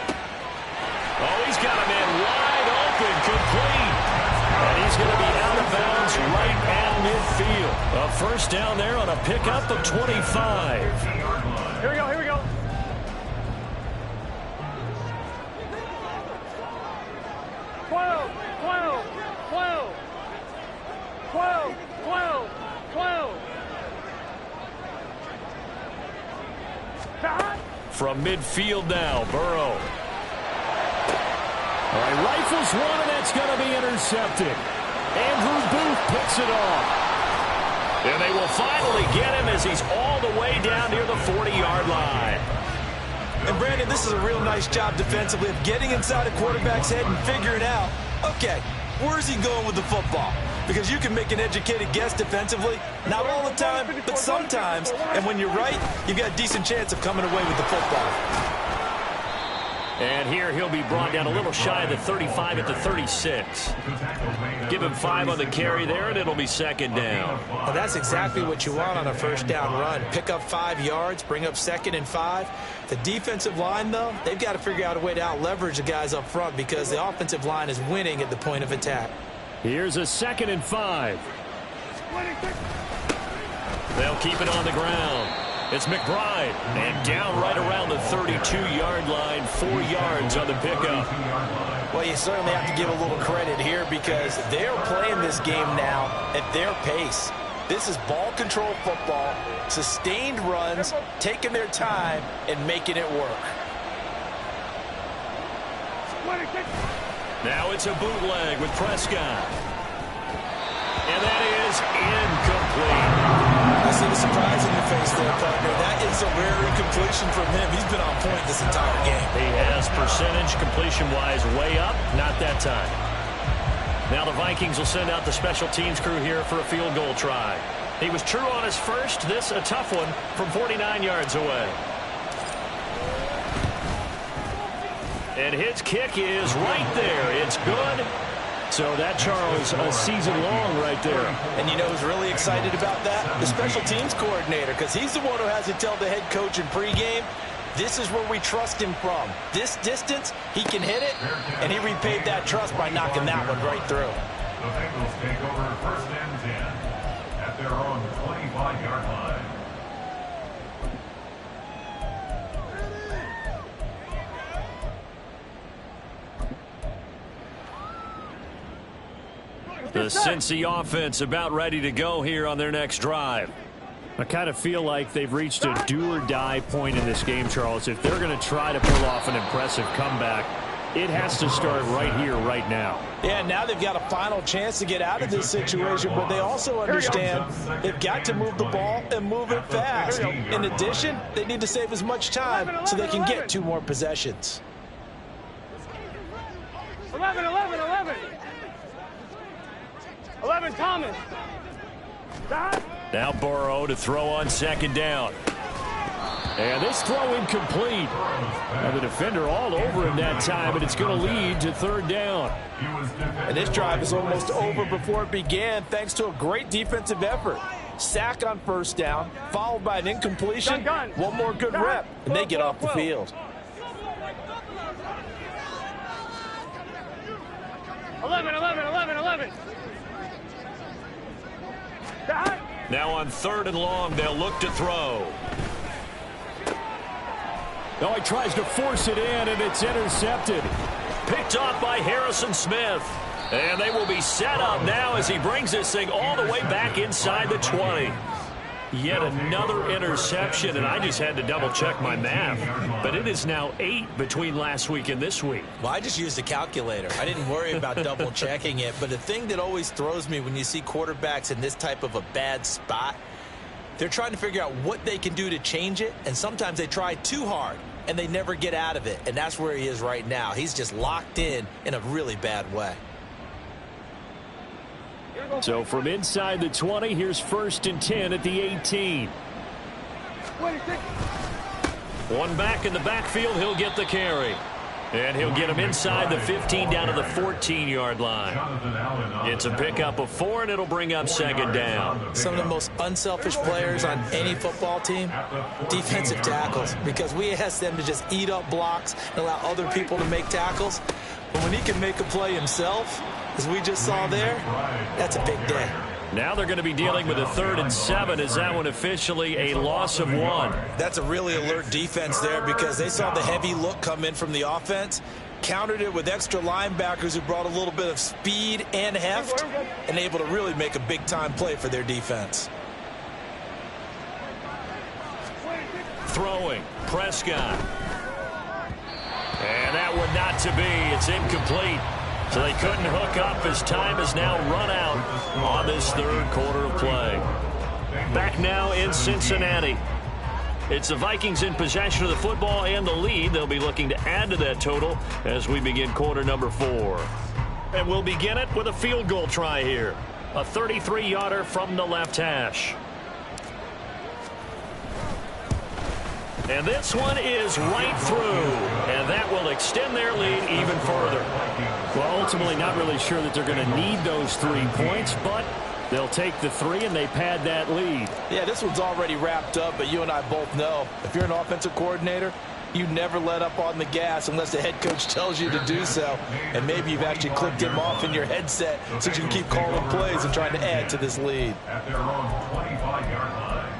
Oh, he's got a man wide open, complete. And he's going to be out of bounds right at midfield. A first down there on a pickup of 25. Here we go. Here we go. From midfield now, Burrow. All right, rifles one, and that's going to be intercepted. Andrew Booth picks it off. And they will finally get him as he's all the way down near the 40-yard line. And, Brandon, this is a real nice job defensively of getting inside a quarterback's head and figuring out, okay, where's he going with the football? Because you can make an educated guess defensively, not all the time, but sometimes. And when you're right, you've got a decent chance of coming away with the football. And here he'll be brought down a little shy of the 35 at the 36. Give him 5 on the carry there, and it'll be second down. Well, that's exactly what you want on a first down run. Pick up 5 yards, bring up 2nd and 5. The defensive line, though, they've got to figure out a way to out-leverage the guys up front because the offensive line is winning at the point of attack. Here's a 2nd and 5. They'll keep it on the ground. It's McBride, and down right around the 32-yard line, 4 yards on the pickup. Well, you certainly have to give a little credit here because they're playing this game now at their pace. This is ball control football, sustained runs, taking their time, and making it work. Now it's a bootleg with Prescott. And that is incomplete. I see the surprise in your face there, partner. That is a rare incompletion from him. He's been on point this entire game. He has percentage completion-wise way up. Not that time. Now the Vikings will send out the special teams crew here for a field goal try. He was true on his first. This a tough one from 49 yards away. And his kick is right there. It's good. So that, Charles, a season long right there. And you know who's really excited about that? The special teams coordinator, because he's the one who has to tell the head coach in pregame, this is where we trust him from. This distance, he can hit it, and he repaid that trust by knocking that one right through. The Bengals take over 1st and 10 at their own 25-yard line. The Cincy offense about ready to go here on their next drive. I kind of feel like they've reached a do-or-die point in this game, Charles. If they're going to try to pull off an impressive comeback, it has to start right here, right now. Yeah, now they've got a final chance to get out of this situation, but they also understand they've got to move the ball and move it fast. In addition, they need to save as much time so they can get 2 more possessions. 11, 11, 11. 11, Thomas. Now Burrow to throw on second down. And this throw incomplete. And the defender all over him that time, but it's going to lead to 3rd down. And this drive is almost over before it began thanks to a great defensive effort. Sack on 1st down, followed by an incompletion. One more good rep, and they get off the field. 11, 11, 11, 11. Now on 3rd and long, they'll look to throw. No, he tries to force it in, and it's intercepted. Picked off by Harrison Smith. And they will be set up now as he brings this thing all the way back inside the 20. Yet another interception, and I just had to double-check my math. But it is now 8 between last week and this week. Well, I just used a calculator. I didn't worry about double-checking it. But the thing that always throws me when you see quarterbacks in this type of a bad spot, they're trying to figure out what they can do to change it, and sometimes they try too hard, and they never get out of it. And that's where he is right now. He's just locked in a really bad way. So from inside the 20, here's 1st and 10 at the 18. 26. One back in the backfield, he'll get the carry. And he'll get him inside the 15 down to the 14-yard line. It's a pickup of 4, and it'll bring up 2nd down. Some of the most unselfish players on any football team, defensive tackles, because we ask them to just eat up blocks and allow other people to make tackles. But when he can make a play himself, as we just saw there, that's a big day. Now they're going to be dealing with a 3rd and 7. Is that one officially a loss of 1? That's a really alert defense there because they saw the heavy look come in from the offense, countered it with extra linebackers who brought a little bit of speed and heft, and able to really make a big-time play for their defense. Throwing, Prescott. And that one not to be. It's incomplete. So they couldn't hook up as time has now run out on this 3rd quarter of play. Back now in Cincinnati. It's the Vikings in possession of the football and the lead. They'll be looking to add to that total as we begin quarter number 4. And we'll begin it with a field goal try here. A 33-yarder from the left hash. And this one is right through, and that will extend their lead even further. Well, ultimately not really sure that they're going to need those 3 points, but they'll take the 3 and they pad that lead. Yeah, this one's already wrapped up, but you and I both know if you're an offensive coordinator, you never let up on the gas unless the head coach tells you to do so. And maybe you've actually clicked him off in your headset so you can keep calling plays and trying to add to this lead. At their own 25-yard line.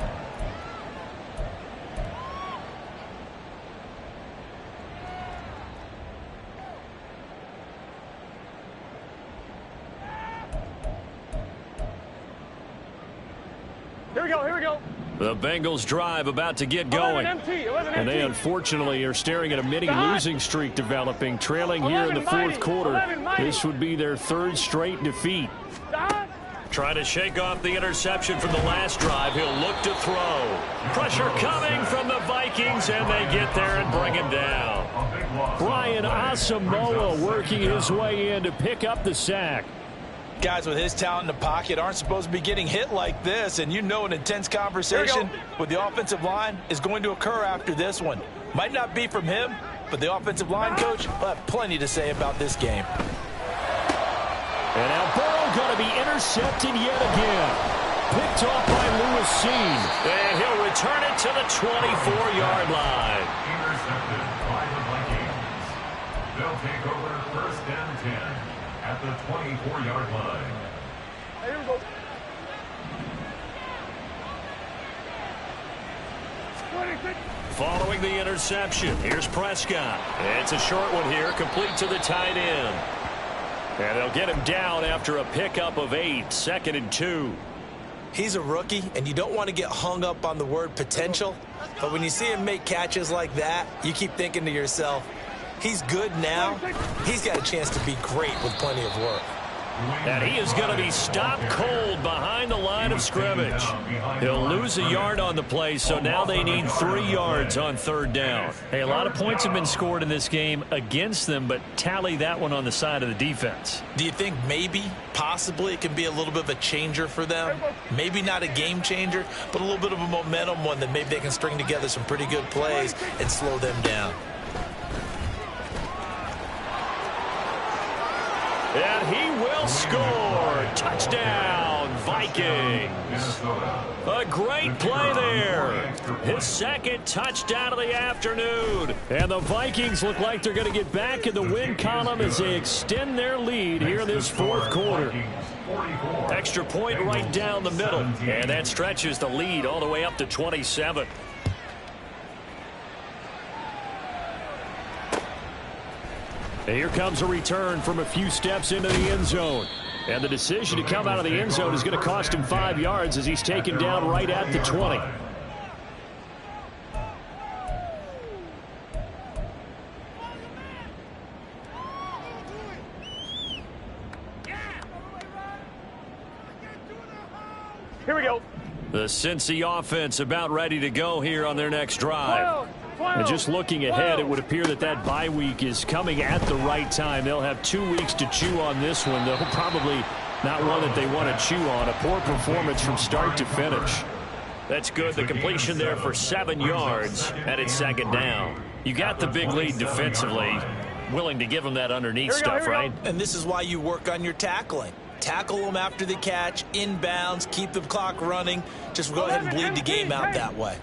Here we go. The Bengals drive about to get going. 11 MT, 11 And they MT. unfortunately are staring at a mini losing streak developing, trailing here in the 4th quarter. This would be their 3rd straight defeat. Stop. Trying to shake off the interception from the last drive. He'll look to throw. Pressure coming from the Vikings, and they get there and bring him down. Brian Asamoah working his way in to pick up the sack. Guys with his talent in the pocket aren't supposed to be getting hit like this, and you know an intense conversation with the offensive line is going to occur after this one. Might not be from him, but the offensive line coach will have plenty to say about this game. And now Burrow going to be intercepted yet again. Picked off by Lewis Cine. And he'll return it to the 24-yard line. Intercepted by the Vikings. They'll take over 1st and 10 at the 24-yard line. Here we go. 26. Following the interception, here's Prescott. It's a short one here, complete to the tight end. And they'll get him down after a pickup of 8, 2nd and 2. He's a rookie, and you don't want to get hung up on the word potential. But when you see him make catches like that, you keep thinking to yourself, he's good now. He's got a chance to be great with plenty of work. And he is going to be stopped cold behind the line of scrimmage. He'll lose a yard on the play, so now they need 3 yards on 3rd down. Hey, a lot of points have been scored in this game against them, but tally that one on the side of the defense. Do you think maybe, possibly, it can be a little bit of a changer for them? Maybe not a game changer, but a little bit of a momentum one that maybe they can string together some pretty good plays and slow them down. And he will score. Touchdown, Vikings. A great play there. His 2nd touchdown of the afternoon. And the Vikings look like they're going to get back in the win column as they extend their lead here in this 4th quarter. Extra point right down the middle. And that stretches the lead all the way up to 27. And here comes a return from a few steps into the end zone. And the decision to come out of the end zone is going to cost him 5 yards as he's taken down right at the 20. Here we go. The Cincy offense about ready to go here on their next drive. 12, And just looking ahead, it would appear that that bye week is coming at the right time. They'll have 2 weeks to chew on this one, though probably not one that they want to chew on. A poor performance from start to finish. That's good. The completion there for 7 yards, and it's second down. You got the big lead defensively. Willing to give them that underneath stuff, right? And this is why you work on your tackling. Tackle them after the catch, inbounds, keep the clock running. Just go ahead and bleed the game out that way.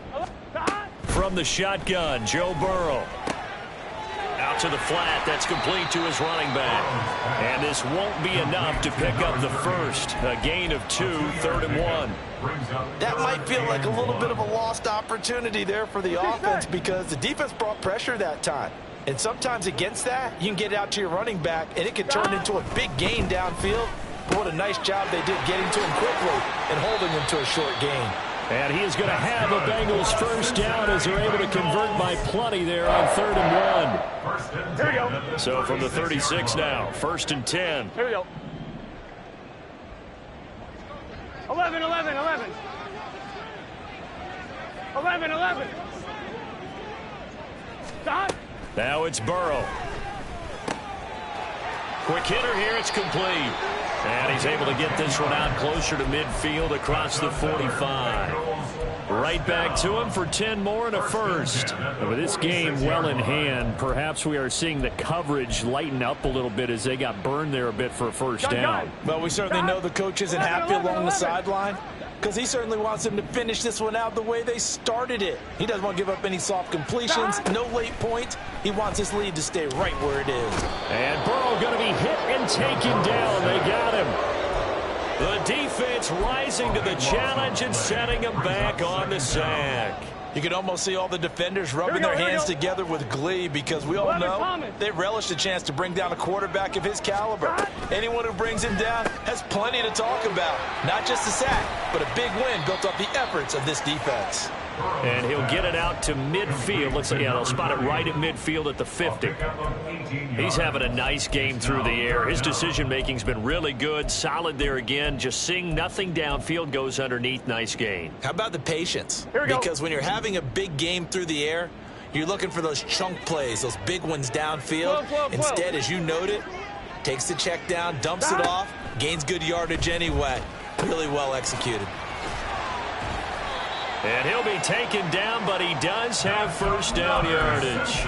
From the shotgun, Joe Burrow. Out to the flat. That's complete to his running back. And this won't be enough to pick up the first. A gain of 2, 3rd and 1. That might feel like a little bit of a lost opportunity there for the offense because the defense brought pressure that time. And sometimes against that, you can get out to your running back, and it can turn into a big gain downfield. But what a nice job they did getting to him quickly and holding him to a short gain. And he is going to have a Bengals first down as they're able to convert by plenty there on 3rd and 1. Here we go. So from the 36 now, 1st and 10. Here we go. 11, 11, 11. 11, 11. Stop. Now it's Burrow. Quick hitter here. It's complete. And he's able to get this one out closer to midfield across the 45. Right back to him for 10 more and a first. And with this game well in hand, perhaps we are seeing the coverage lighten up a little bit as they got burned there a bit for a first down. Well, we certainly know the coach isn't happy along the sideline because he certainly wants them to finish this one out the way they started it. He doesn't want to give up any soft completions, no late points. He wants his lead to stay right where it is. And Burrow going to be hit and taken down. They got him. The defense rising to the challenge and setting him back on the sack. You can almost see all the defenders rubbing their hands together with glee because we all know they relish the chance to bring down a quarterback of his caliber. Anyone who brings him down has plenty to talk about. Not just a sack, but a big win built off the efforts of this defense. And he'll get it out to midfield. Let's see, yeah, they'll spot it right at midfield at the 50. He's having a nice game through the air. His decision-making's been really good, solid there again. Just seeing nothing downfield goes underneath. Nice gain. How about the patience? Here we go. Because when you're having a big game through the air, you're looking for those chunk plays, those big ones downfield. Instead, as you noted, takes the check down, dumps it off, gains good yardage anyway. Really well executed. And he'll be taken down, but he does have first down yardage.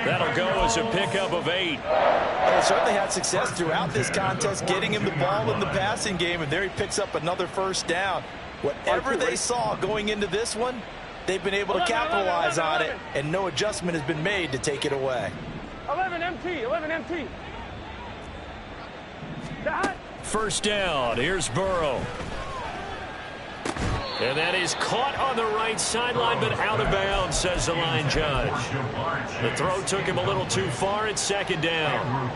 That'll go as a pickup of 8. Well, certainly had success throughout this contest, getting him the ball in the passing game, and there he picks up another first down. Whatever they saw going into this one, they've been able to capitalize on it, and no adjustment has been made to take it away. 11 MT, 11 MT. First down. Here's Burrow. And that is caught on the right sideline, but out of bounds, says the line judge. The throw took him a little too far. It's second down.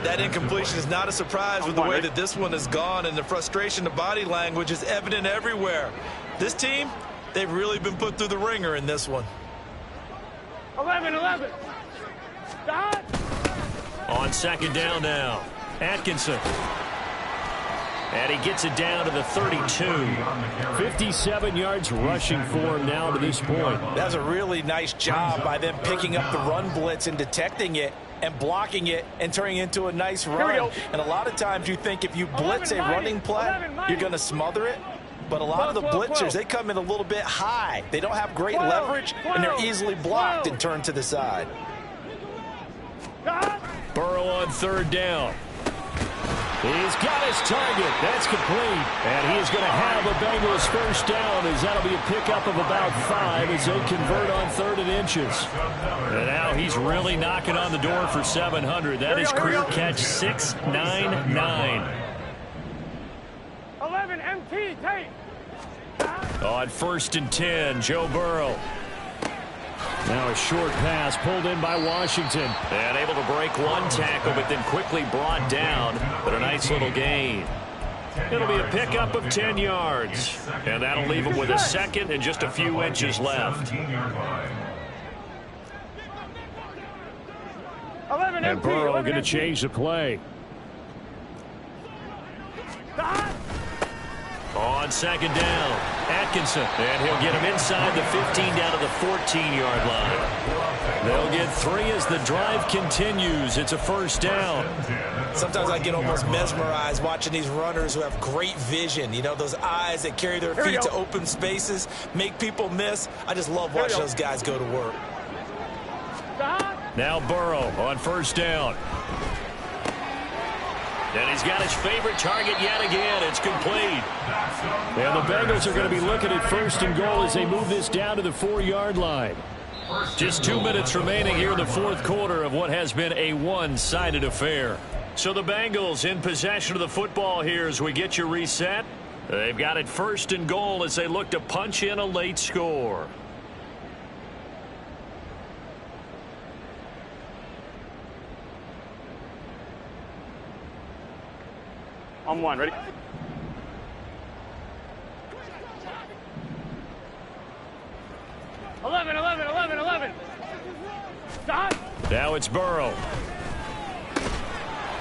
That incompletion is not a surprise with the way that this one has gone, and the frustration, the body language is evident everywhere. This team, they've really been put through the ringer in this one. 11, 11. Stop. On second down now, Atkinson. And he gets it down to the 32. 57 yards rushing for him now to this point. That's a really nice job by them picking up the run blitz and detecting it and blocking it and turning it into a nice run. And a lot of times you think if you blitz a running play, you're going to smother it. But a lot of the blitzers, they come in a little bit high. They don't have great leverage, and they're easily blocked and turned to the side. Burrow on third down. He's got his target. That's complete. And he is going to have a Bengals first down as that'll be a pickup of about 5 as they convert on 3rd and inches. And now he's really knocking on the door for 700. That is career catch 699. 11 MT, tape. On 1st and 10, Joe Burrow. Now a short pass pulled in by Washington. And able to break one tackle, but then quickly brought down. But a nice little gain. It'll be a pickup of 10 yards. And that'll leave him with a second and just a few inches left. And Burrow going to change the play. On second down, Atkinson. And he'll get him inside the 15 down to the 14-yard line. They'll get 3 as the drive continues. It's a first down. Sometimes I get almost mesmerized watching these runners who have great vision. You know, those eyes that carry their feet to open spaces, make people miss. I just love watching those guys go to work. Now Burrow on first down. And he's got his favorite target yet again. It's complete. And the Bengals are going to be looking at first and goal as they move this down to the 4-yard line. Just 2 minutes remaining here in the fourth quarter of what has been a one-sided affair. So the Bengals in possession of the football here as we get you reset. They've got it first and goal as they look to punch in a late score. On one, ready? Eleven. Stop. Now it's Burrow.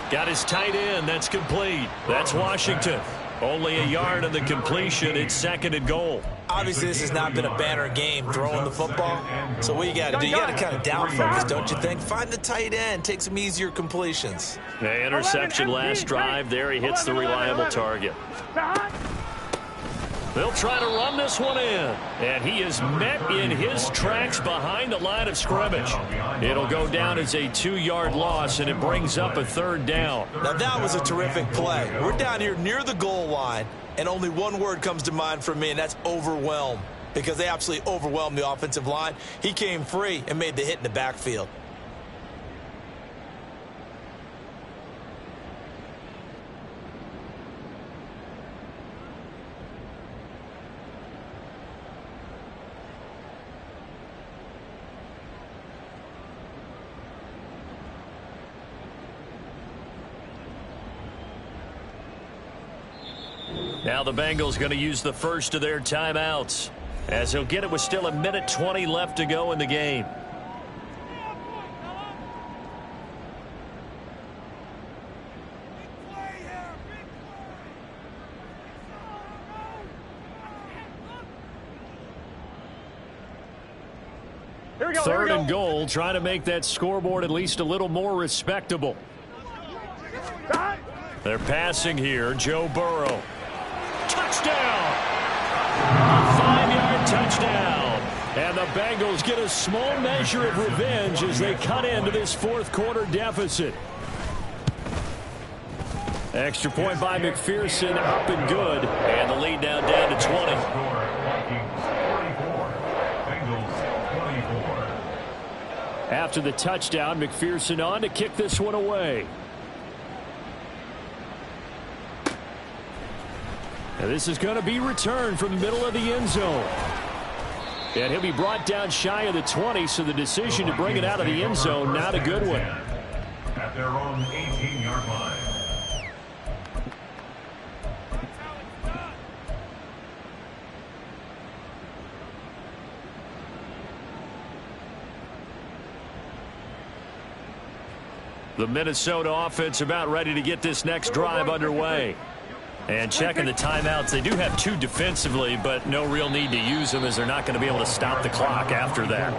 Got his tight end. That's complete. That's Washington. Only a yard on the completion. It's second and goal. Obviously, this has not been a banner game throwing the football. So what you got to do, you got to kind of down focus, don't you think? Find the tight end. Take some easier completions. The interception last drive. There he hits the reliable target. They'll try to run this one in. And he is met in his tracks behind the line of scrimmage. It'll go down as a 2-yard loss, and it brings up a third down. Now, that was a terrific play. We're down here near the goal line, and only one word comes to mind for me, and that's overwhelm, because they absolutely overwhelmed the offensive line. He came free and made the hit in the backfield. Now the Bengals going to use the first of their timeouts, as he'll get it with still 1:20 left to go in the game. Third and goal, trying to make that scoreboard at least a little more respectable. They're passing here. Joe Burrow. Touchdown! A 5-yard touchdown. And the Bengals get a small measure of revenge as they cut into this fourth quarter deficit. Extra point by McPherson, up and good. And the lead now down to 20. After the touchdown, McPherson on to kick this one away. And this is going to be returned from the middle of the end zone. And he'll be brought down shy of the 20, so the decision to bring it out of the end zone, not a good one. At their own 18-yard line. The Minnesota offense about ready to get this next drive underway. And checking the timeouts, they do have 2 defensively, but no real need to use them as they're not going to be able to stop the clock after that.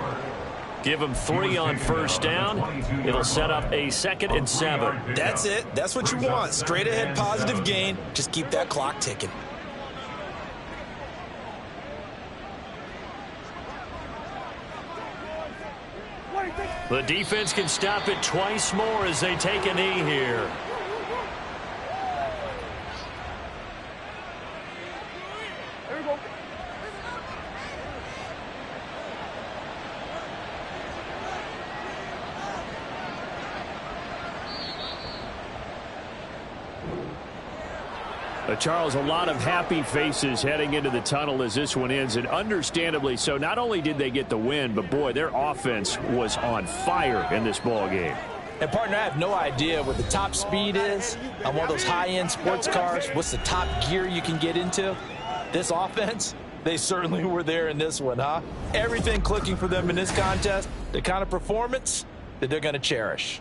Give them 3 on first down. It'll set up a 2nd and 7. That's it. That's what you want. Straight ahead, positive gain. Just keep that clock ticking. The defense can stop it twice more as they take a knee here. Charles, a lot of happy faces heading into the tunnel as this one ends, and understandably so. Not only did they get the win, but, boy, their offense was on fire in this ball game. And, partner, I have no idea what the top speed is on one of those high-end sports cars. What's the top gear you can get into? This offense, they certainly were there in this one, huh? Everything clicking for them in this contest, the kind of performance that they're going to cherish.